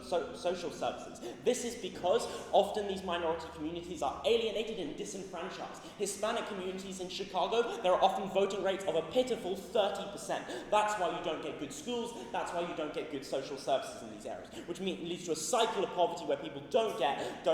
services. This is because often these minority communities are alienated and disenfranchised. Hispanic communities in Chicago, there are often voting rates of a pitiful 30%. That's why you don't get good schools, that's why you don't get good social services in these areas, which leads to a cycle of poverty where people don't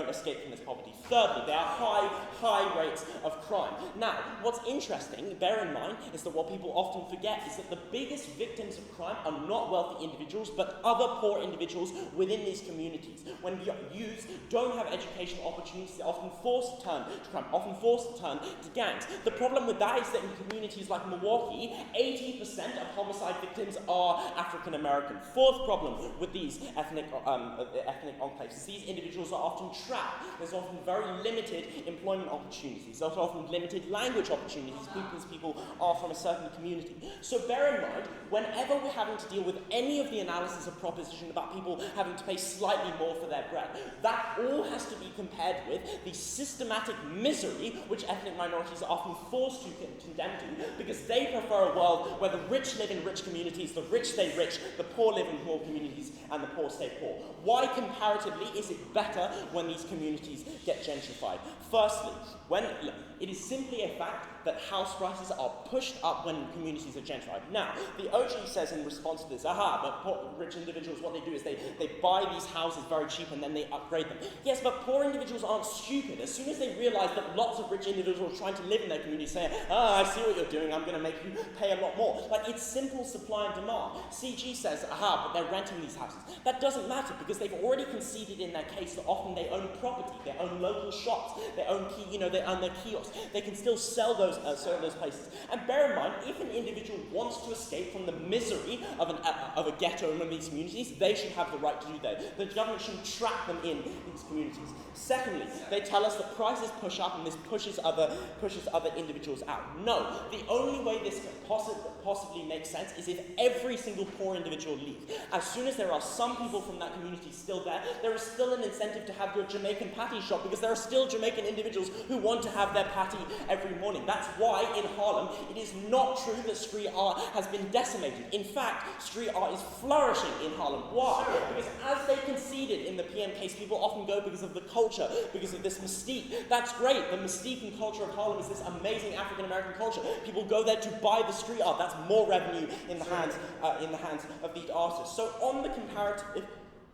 escape from this poverty. Thirdly, there are high rates of crime. Now, what's interesting, bear in mind, is that what people often forget is that the biggest victims of crime are not wealthy individuals, but other poor individuals within these communities. When youths don't have educational opportunities, they're often forced to turn to crime, often forced to turn to gangs. The problem with that is that in communities like Milwaukee, 80% of homicide victims are African American. Fourth problem with these ethnic enclaves is these individuals are often trapped. There's often very limited employment opportunities. There's often limited language opportunities because people are from a certain community. So bear in mind, whenever we're having to deal with any of the analysis of proposition about people having to pay slightly more for their bread, that all has to be compared with the systematic misery which ethnic minorities are often forced to condemn to, because they prefer a world where the rich live in rich communities, the rich stay rich, the poor live in poor communities, and the poor stay poor. Why comparatively is it better when these communities get gentrified? Firstly, it is simply a fact that house prices are pushed up when communities are gentrified. Now, the OG says in response to this, but rich individuals, what they do is they buy these houses very cheap and then they upgrade them. Yes, but poor individuals aren't stupid. As soon as they realize that lots of rich individuals are trying to live in their community say, I see what you're doing, I'm going to make you pay a lot more. Like, it's simple supply and demand. CG says, but they're renting these houses. That doesn't matter because they've already conceded in their case that often they own property, they own local shops, they own they own their kiosks. They can still sell those places. And bear in mind, if an individual wants to escape from the misery of a ghetto in one of these communities, they should have the right to do that. The government shouldn't trap them in these communities. Secondly, they tell us that prices push up and this pushes other individuals out. No, the only way this possibly makes sense is if every single poor individual leaves. As soon as there are some people from that community still there, there is still an incentive to have your Jamaican patty shop because there are still Jamaican individuals who want to have their patty every morning. That's why in Harlem it is not true that street art has been decimated. In fact, street art is flourishing in Harlem. Why? Because as they conceded in the PM case, people often go because of the culture, because of this mystique. That's great. The mystique and culture of Harlem is this amazing African American culture. People go there to buy the street art. That's more revenue in the hands of these artists. So on the comparative,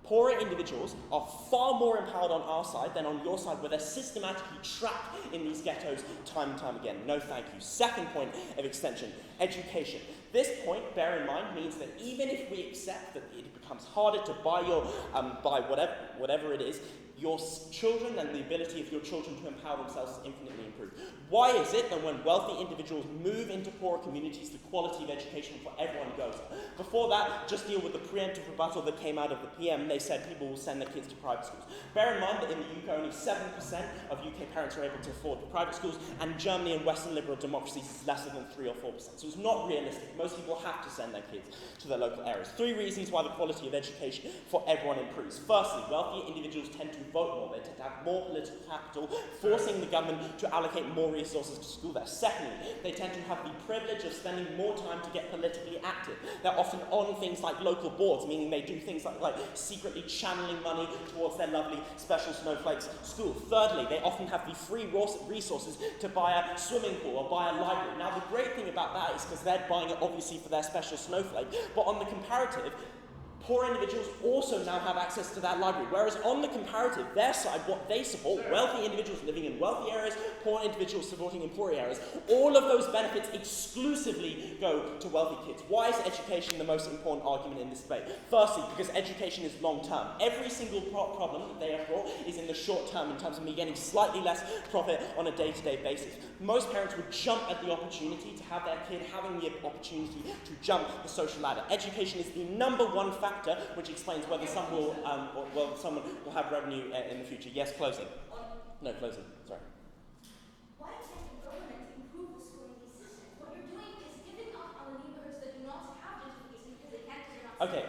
poorer individuals are far more empowered on our side than on your side, where they're systematically trapped in these ghettos time and time again. No thank you. Second point of extension, education. This point, bear in mind, means that even if we accept that it becomes harder to buy whatever it is, your children and the ability of your children to empower themselves is infinitely improved. Why is it that when wealthy individuals move into poorer communities, the quality of education for everyone goes up? Before that, just deal with the preemptive rebuttal that came out of the PM. They said people will send their kids to private schools. Bear in mind that in the UK, only 7% of UK parents are able to afford private schools, and Germany and Western liberal democracies is less than 3 or 4%. So it's not realistic. Most people have to send their kids to their local areas. 3 reasons why the quality of education for everyone improves. Firstly, wealthier individuals tend to vote more. They tend to have more political capital, forcing the government to allocate more resources to school there. Secondly, they tend to have the privilege of spending more time to get politically active. They're often on things like local boards, meaning they do things like secretly channeling money towards their lovely Special Snowflakes school. Thirdly, they often have the free resources to buy a swimming pool or buy a library. Now, the great thing about that is because they're buying it obviously for their Special Snowflake, but on the comparative, Poor individuals also now have access to that library, whereas on the comparative, their side, what they support, wealthy individuals living in wealthy areas, poor individuals supporting in poor areas, all of those benefits exclusively go to wealthy kids. Why is education the most important argument in this debate? Firstly, because education is long-term. Every single problem that they have brought is in the short term in terms of me getting slightly less profit on a day-to-day basis. Most parents would jump at the opportunity to have their kid having the opportunity to jump the social ladder. Education is the number one factor which explains whether someone will have revenue in the future. Yes, closing. No, closing. Sorry. Why can't the government improve the schooling system? What you're doing is giving up on the neighborhoods that do not have gentrification because they can't, because they're not Okay.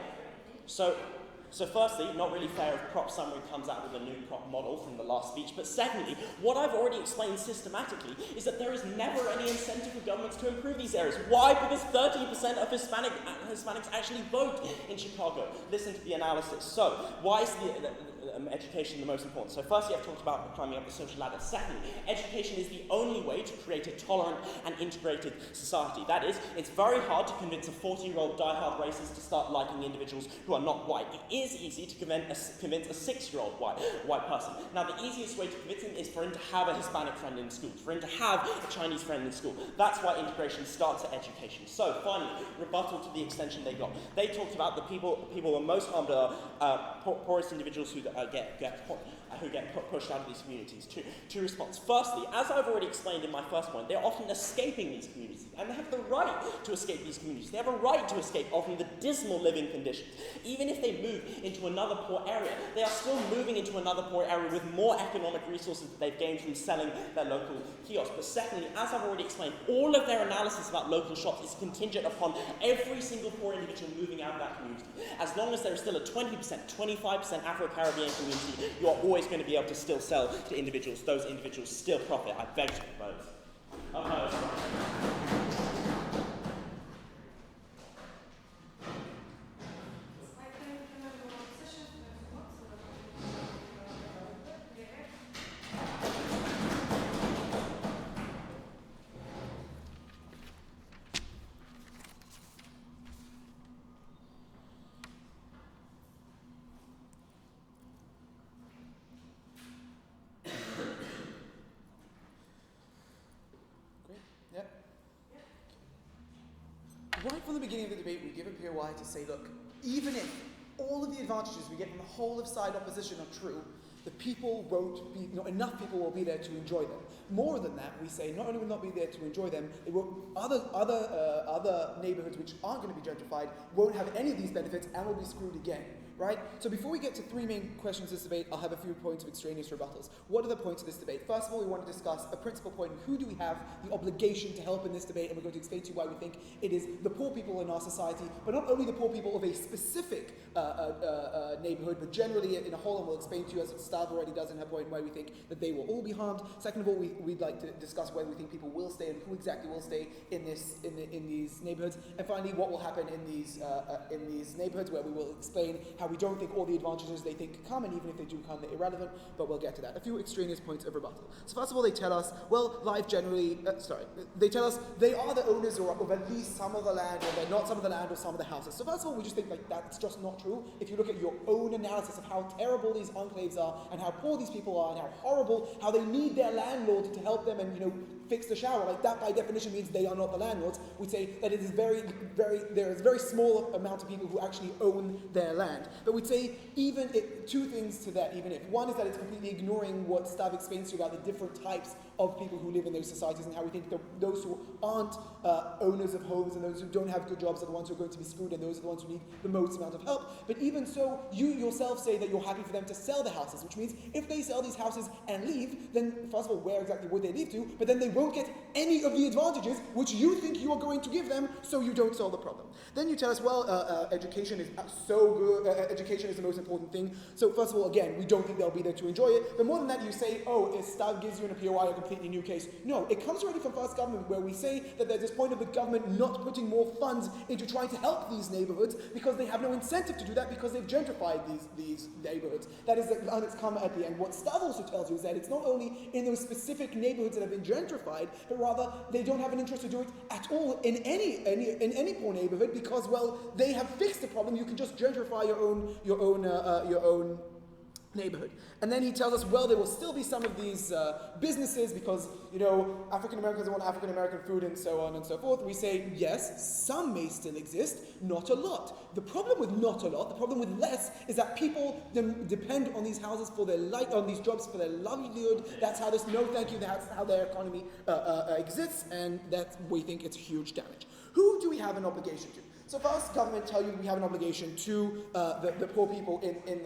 So firstly, not really fair if Prop Summary comes out with a new prop model from the last speech, but secondly, what I've already explained systematically is that there is never any incentive for governments to improve these areas. Why? Because 30% of Hispanics actually vote in Chicago. Listen to the analysis. So, why is education the most important? So firstly, I've talked about climbing up the social ladder. Secondly, education is the only way to create a tolerant and integrated society. That is, it's very hard to convince a 40-year-old diehard racist to start liking individuals who are not white. It is easy to convince a 6-year-old white person. Now, the easiest way to convince him is for him to have a Hispanic friend in school, for him to have a Chinese friend in school. That's why integration starts at education. So, finally, rebuttal to the extension they got. They talked about the people who are most harmed are poorest individuals who get pushed out of these communities. Two responses. Firstly, as I've already explained in my first point, they're often escaping these communities, and they have the right to escape these communities. They have a right to escape often the dismal living conditions. Even if they move into another poor area, they are still moving into another poor area with more economic resources that they've gained from selling their local kiosks. But secondly, as I've already explained, all of their analysis about local shops is contingent upon every single poor individual moving out of that community. As long as there is still a 20%, 25% Afro-Caribbean community, you are always going to be able to still sell to individuals. Those individuals still profit. I beg to propose. Opposed. Right from the beginning of the debate, we give a POI to say, look, even if all of the advantages we get from the whole of side opposition are true, the people won't be, enough people will be there to enjoy them. More than that, we say not only will not be there to enjoy them, it will, other neighborhoods which aren't going to be gentrified won't have any of these benefits and will be screwed again. Right? So before we get to three main questions of this debate, I'll have a few points of extraneous rebuttals. What are the points of this debate? First of all, we want to discuss a principal point. Who do we have the obligation to help in this debate? And we're going to explain to you why we think it is the poor people in our society, but not only the poor people of a specific neighborhood, but generally in a whole, and we'll explain to you, as Stav already does in her point, why we think that they will all be harmed. Second of all, we'd like to discuss whether we think people will stay and who exactly will stay in these neighborhoods. And finally, what will happen in these neighborhoods, where we will explain how we don't think all the advantages they think come, and even if they do come, they're irrelevant, but we'll get to that. A few extraneous points of rebuttal. So first of all, they tell us, well, life generally, they tell us they are the owners of at least some of the land, or they're not some of the land or some of the houses. So first of all, we just think like that's just not true. If you look at your own analysis of how terrible these enclaves are, and how poor these people are, and how horrible, how they need their landlord to help them and, fix the shower, like that by definition means they are not the landlords. We'd say that it is there is a very small amount of people who actually own their land. But we'd say two things to that, even if. One is that it's completely ignoring what Stav explains to you about the different types of people who live in those societies, and how we think those who aren't owners of homes and those who don't have good jobs are the ones who are going to be screwed, and those are the ones who need the most amount of help. But even so, you yourself say that you're happy for them to sell the houses, which means if they sell these houses and leave, then first of all, where exactly would they leave to? But then they won't get any of the advantages which you think you are going to give them, so you don't solve the problem. Then you tell us, well, education is so good, education is the most important thing. So first of all, again, we don't think they'll be there to enjoy it. But more than that, you say, oh, if Stav gives you in a POI a completely new case. No, it comes already from first government, where we say that there's this point of the government not putting more funds into trying to help these neighborhoods because they have no incentive to do that because they've gentrified these neighborhoods. That is the line that's come at the end. What Stav also tells you is that it's not only in those specific neighborhoods that have been gentrified gentrified, but rather they don't have an interest to do it at all in any poor neighborhood because, well, they have fixed the problem. You can just gentrify your own neighborhood. And then he tells us, well, there will still be some of these businesses because, African Americans want African American food and so on and so forth. We say, yes, some may still exist, not a lot. The problem with not a lot, the problem with less, is that people depend on these houses for their on these jobs for their livelihood. That's how this no thank you, that's how their economy exists, and that we think it's huge damage. Who do we have an obligation to? So first, government tell you we have an obligation to the poor people in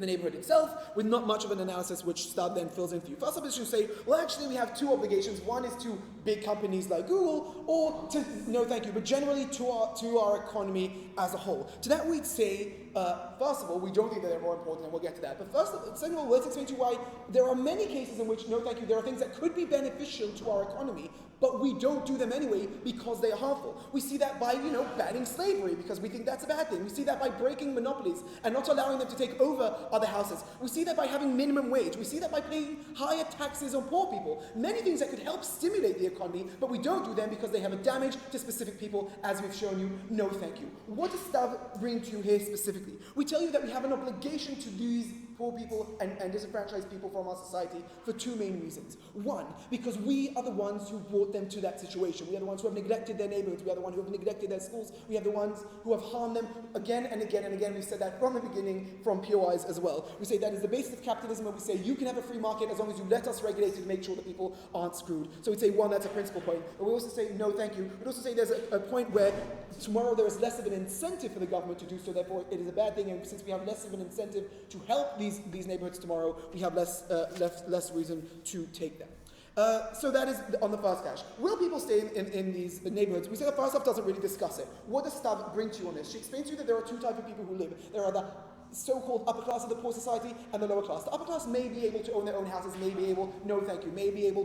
the neighborhood itself, with not much of an analysis, which Stubb then fills in for you. First, opposition say, well, actually, we have two obligations. One is to big companies like Google, or to no thank you, but generally to our economy as a whole. To that, we'd say, first of all, we don't think that they're more important, and we'll get to that. But second of all, let's explain to you why there are many cases in which, no thank you, there are things that could be beneficial to our economy, but we don't do them anyway because they are harmful. We see that by, banning slavery because we think that's a bad thing. We see that by breaking monopolies and not allowing them to take over other houses. We see that by having minimum wage. We see that by paying higher taxes on poor people. Many things that could help stimulate the economy, but we don't do them because they have a damage to specific people, as we've shown you. No thank you. What does Stubb bring to you here specifically? We tell you that we have an obligation to these poor people and disenfranchised people from our society for two main reasons. One, because we are the ones who brought them to that situation. We are the ones who have neglected their neighborhoods. We are the ones who have neglected their schools. We are the ones who have harmed them again and again and again. We said that from the beginning, from POIs as well. We say that is the basis of capitalism, and we say you can have a free market as long as you let us regulate it to make sure that people aren't screwed. So we'd say, one, that's a principal point. But we also say, no, thank you. We'd also say there's a point where tomorrow there is less of an incentive for the government to do so, therefore it is a bad thing, and since we have less of an incentive to help these neighborhoods tomorrow, we have less reason to take them. So that is on the first cache. Will people stay in these neighborhoods? We say the first half doesn't really discuss it. What does Stubb bring to you on this? She explains to you that there are two types of people who live. There are the so-called upper class of the poor society and the lower class. The upper class may be able to own their own houses, may be able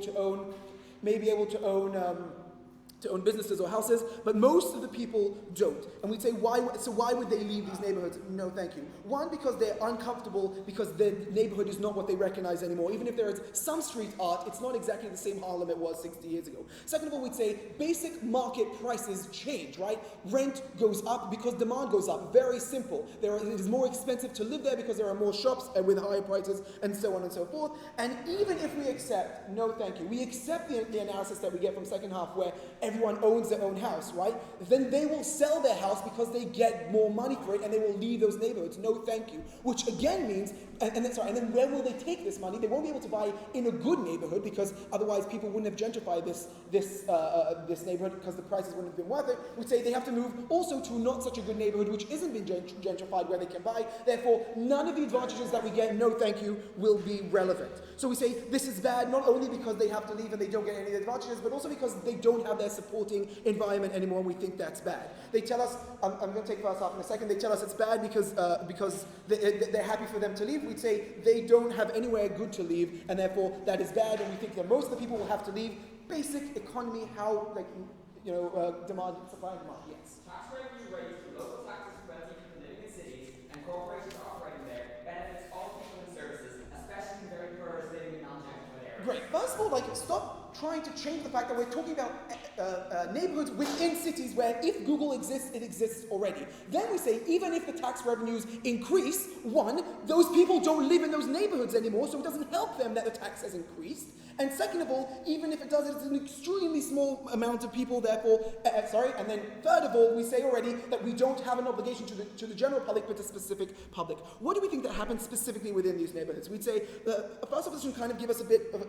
to own businesses or houses, but most of the people don't. And we'd say, why would they leave these neighborhoods? No, thank you. One, because they're uncomfortable, because their neighborhood is not what they recognize anymore. Even if there is some street art, it's not exactly the same Harlem it was 60 years ago. Second of all, we'd say basic market prices change, right? Rent goes up because demand goes up. Very simple. It is more expensive to live there because there are more shops with higher prices, and so on and so forth. And even if we accept, no, thank you, we accept the analysis that we get from second half where everyone owns their own house, right? Then they will sell their house because they get more money for it, and they will leave those neighborhoods. No, thank you. Which again means, and then where will they take this money? They won't be able to buy in a good neighborhood because otherwise people wouldn't have gentrified this neighborhood because the prices wouldn't have been worth it. We say they have to move also to not such a good neighborhood which isn't being gentrified where they can buy. Therefore, none of the advantages that we get, no, thank you, will be relevant. So we say this is bad not only because they have to leave and they don't get any of the advantages, but also because they don't have their supporting environment anymore, and we think that's bad. They tell us, I'm going to take first half in a second, they tell us it's bad because they're happy for them to leave. We'd say they don't have anywhere good to leave, and therefore that is bad, and we think that most of the people will have to leave. Basic economy, how, demand, supply and demand, yes. Tax revenue raised through local taxes for wealthy people living in cities and corporations operating there benefits all people and services, especially the very poorest living in non-gentrified areas. Great. First of all, stop trying to change the fact that we're talking about neighborhoods within cities where if Google exists, it exists already. Then we say even if the tax revenues increase, one, those people don't live in those neighborhoods anymore, so it doesn't help them that the tax has increased. And second of all, even if it does, it's an extremely small amount of people, therefore, and then third of all, we say already that we don't have an obligation to the general public, but to specific public. What do we think that happens specifically within these neighborhoods? We'd say the first opposition kind of give us a bit of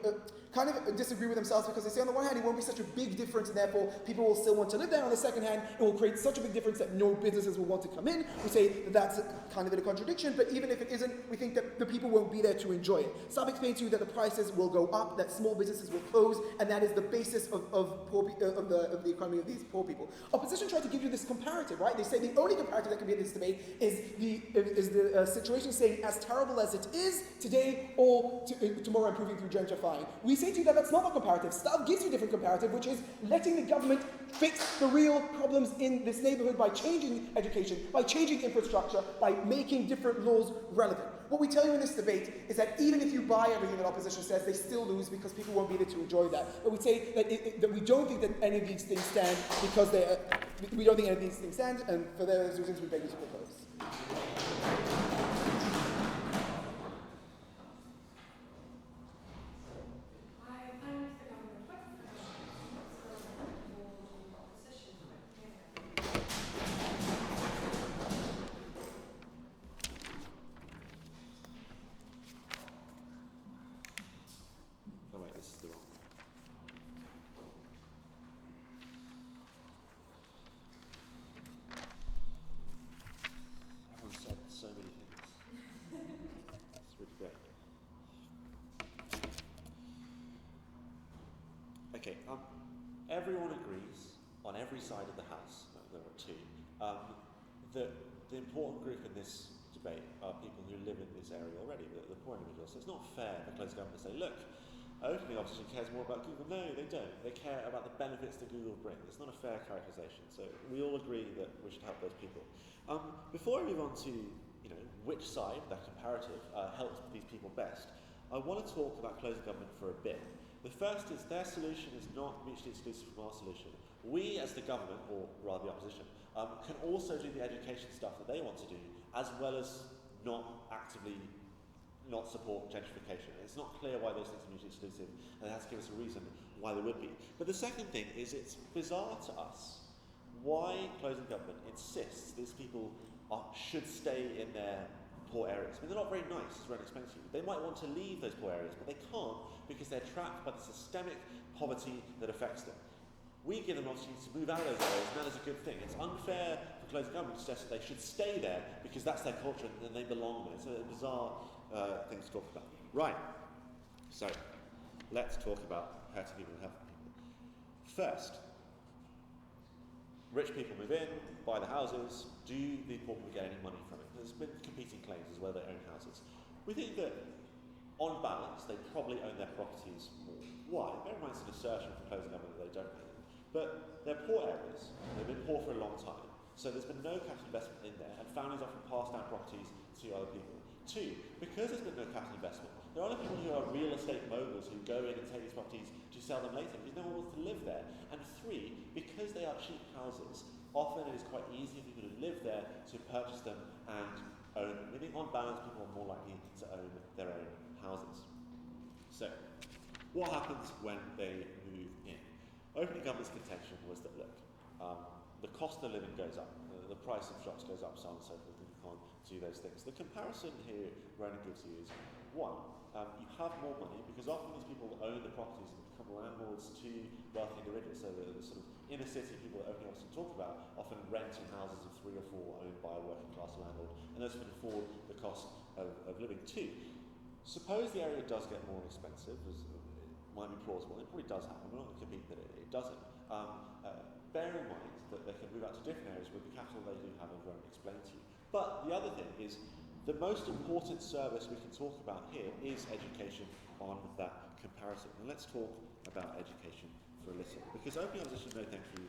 kind of disagree with themselves because they say on the one hand, it won't be such a big difference and therefore people will still want to live there. On the second hand, it will create such a big difference that no businesses will want to come in. We say that that's kind of in a contradiction, but even if it isn't, we think that the people won't be there to enjoy it. Stubb explained to you that the prices will go up, that small businesses will close, and that is the basis of the economy of these poor people. Opposition tried to give you this comparative, right? They say the only comparative that can be in this debate is the situation saying as terrible as it is today or tomorrow improving through gentrifying. We say to you that that's not a comparative. Stubb gives you a different comparative, which is letting the government fix the real problems in this neighborhood by changing education, by changing infrastructure, by making different laws relevant. What we tell you in this debate is that even if you buy everything that opposition says, they still lose because people won't be there to enjoy that. But we say that we don't think that any of these things stand because we don't think any of these things stand, and for those reasons we beg you to propose. Okay, everyone agrees on every side of the house, there are two, that the important group in this debate are people who live in this area already, the poor individuals. So it's not fair for closed government to say, look, opening opposition cares more about Google. No, they don't. They care about the benefits that Google brings. It's not a fair characterization. So we all agree that we should help those people. Before I move on to which side, that comparative, helps these people best, I want to talk about closed government for a bit. The first is their solution is not mutually exclusive from our solution. We, as the government, or rather the opposition, can also do the education stuff that they want to do, as well as not actively not support gentrification. It's not clear why those things are mutually exclusive, and they have to give us a reason why they would be. But the second thing is it's bizarre to us why closing government insists these people should stay in their poor areas. I mean, they're not very nice, as Ren explained to you. They might want to leave those poor areas, but they can't because they're trapped by the systemic poverty that affects them. We give them an opportunity to move out of those areas, and that is a good thing. It's unfair for closed government to suggest that they should stay there because that's their culture and they belong there. It's a bizarre thing to talk about. Right, so let's talk about hurting people and helping people. First, rich people move in, buy the houses. Do the poor people get any money from it? There's been competing claims as whether they own houses. We think that, on balance, they probably own their properties more. Why? Bear in mind it's an assertion from closing government that they don't own them. But they're poor areas. They've been poor for a long time. So there's been no capital investment in there, and families often pass down properties to other people. Two, because there's been no capital investment, there are other people who are real estate moguls who go in and take these properties to sell them later because no one wants to live there. And three, because they are cheap houses, often it is quite easy for people who live there to purchase them and own them. Meaning, on balance, people are more likely to own their own houses. So, what happens when they move in? Opening government's contention was that, look, the cost of living goes up, the price of shops goes up, so on and so forth, and you can't do those things. The comparison here Ronan gives you is, one, you have more money because often these people own the properties and become landlords to wealthy individuals. So the sort of inner city people that opening often talk about often rent in houses of 3 or 4 owned by a working class landlord, and those can afford the cost of living too. Suppose the area does get more expensive, as it might be plausible, it probably does happen, we're not going to compete that it doesn't. Bear in mind that they can move out to different areas with the capital they do have, as Ronan explained to you. But the other thing is, the most important service we can talk about here is education on that comparison. And let's talk about education for a little. Because opening opposition, no thank you,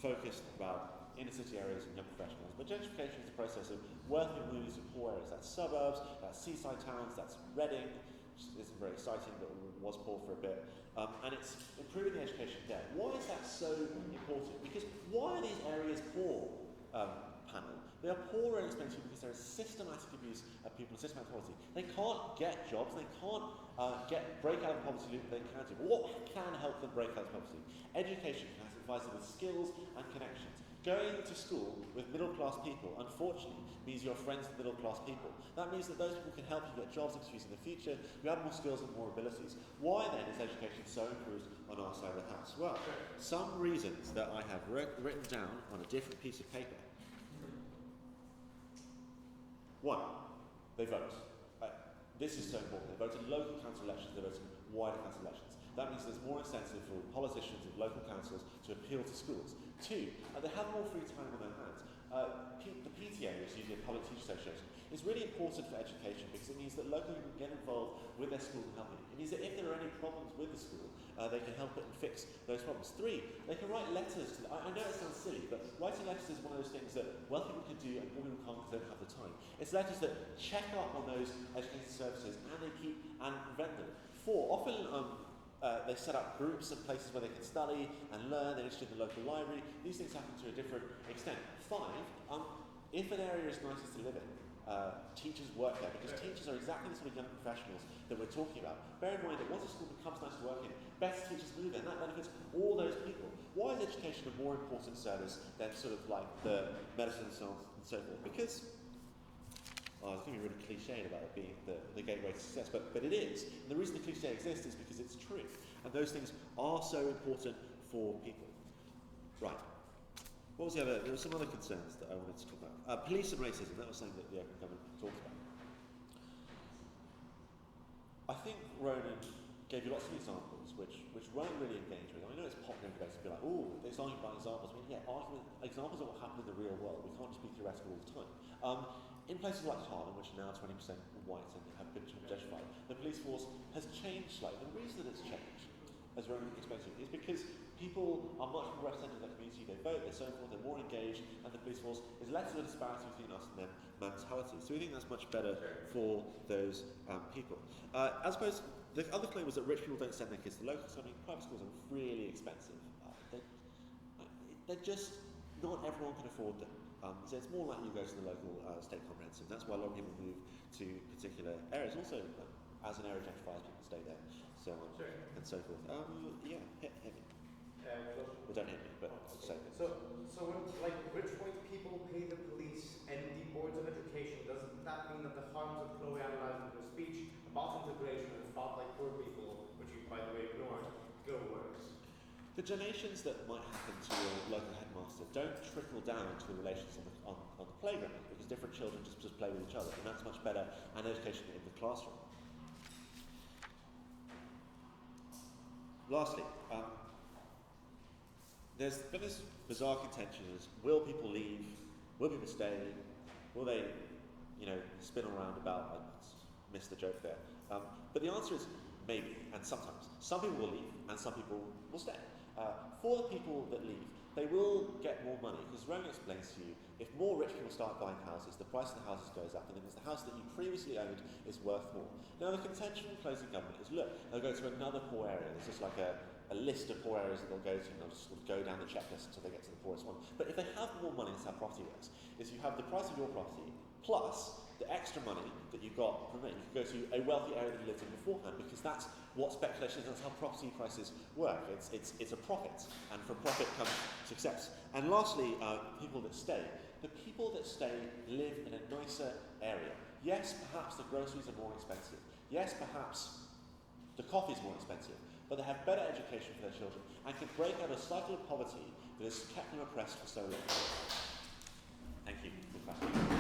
focused about inner city areas and young professionals. But gentrification is the process of wealthy moving to poor areas. That's suburbs, that's seaside towns, that's Reading, which isn't very exciting, but was poor for a bit. And it's improving the education there. Why is that so important? Because why are these areas poor, panel? They are poor and expensive because there is systematic abuse of people and systematic poverty. They can't get jobs, they can't break out of the poverty loop they can do. But what can help them break out of poverty? Education can provide them with skills and connections. Going to school with middle-class people, unfortunately, means you're friends with middle-class people. That means that those people can help you get jobs and in the future. You have more skills and more abilities. Why then is education so improved on our side of the house? Well, some reasons that I have written down on a different piece of paper. One, they vote. This is so important. They vote in local council elections, they vote in wider council elections. That means there's more incentive for politicians and local councils to appeal to schools. Two, they have more free time on their hands. The PTA, which is usually a public teacher association, is really important for education because it means that local people can get involved with their school and help it. It means that if there are any problems with the school, They can help it and fix those problems. 3, they can write letters. I know it sounds silly, but writing letters is one of those things that wealthy people can do and poor people can't because they don't have the time. It's letters that check up on those education services and they keep and prevent them. 4, often they set up groups and places where they can study and learn. They're interested in the local library. These things happen to a different extent. 5, if an area is nicest to live in, teachers work there because teachers are exactly the sort of young professionals that we're talking about. Bear in mind that once a school becomes nice to work in, best teachers move in. That benefits all those people. Why is education a more important service than sort of like the medicine and so on and so forth? Because it's going to be really cliche about it being the gateway to success, but it is. And the reason the cliche exists is because it's true. And those things are so important for people. Right. What was the other? There were some other concerns that I wanted to talk about. Police and racism, that was something that the Open Government talked about. I think Ronan gave you lots of examples which Ronan really engaged with. I know it's popular in debates to be like, oh, it's arguing by examples. I mean, yeah, examples of what happened in the real world. We can't just be theoretical all the time. In places like Harlem, which are now 20% white and have been gentrified, the police force has changed slightly. The reason that it's changed, as Ronan explained to you, is because people are much more representative of their community, they vote, they're so forth, they're more engaged, and the police force is less of a disparity between us and them mentality. So we think that's much better for those people. I suppose the other claim was that rich people don't send their kids to local schools. I mean, private schools are really expensive. They're just, not everyone can afford them. So it's more likely you go to the local state comprehensive. That's why a lot of people move to particular areas. Also, as an area gentrifies, people stay there, so on and so forth. Yeah, hit me. Well, don't hit me, but say it. So when like rich white people pay the police and the boards of education, doesn't that mean that the harms of Chloe analyzed in her speech about integration and about like poor people, which you by the way ignored, go worse? The donations that might happen to your local headmaster don't trickle down to the relations on the playground because different children just play with each other, and that's much better an education in the classroom. Lastly, there's been this bizarre contention: is will people leave? Will people stay? Will they, spin around about? I missed the joke there. But the answer is maybe, and sometimes. Some people will leave, and some people will stay. For the people that leave, they will get more money, because Ronan explains to you, if more rich people start buying houses, the price of the houses goes up, and it means the house that you previously owned is worth more. Now, the contention in closing government is, look, they'll go to another poor area. There's just like a list of poor areas that they'll go to, and they'll just sort of go down the checklist until they get to the poorest one. But if they have more money, that's how property works, is you have the price of your property plus the extra money that you got from it. You can go to a wealthy area that you lived in beforehand, because that's what speculation is, that's how property prices work. It's a profit, and from profit comes success. And lastly, people that stay. The people that stay live in a nicer area. Yes, perhaps the groceries are more expensive. Yes, perhaps the coffee is more expensive, but they have better education for their children and can break out a cycle of poverty that has kept them oppressed for so long. Thank you.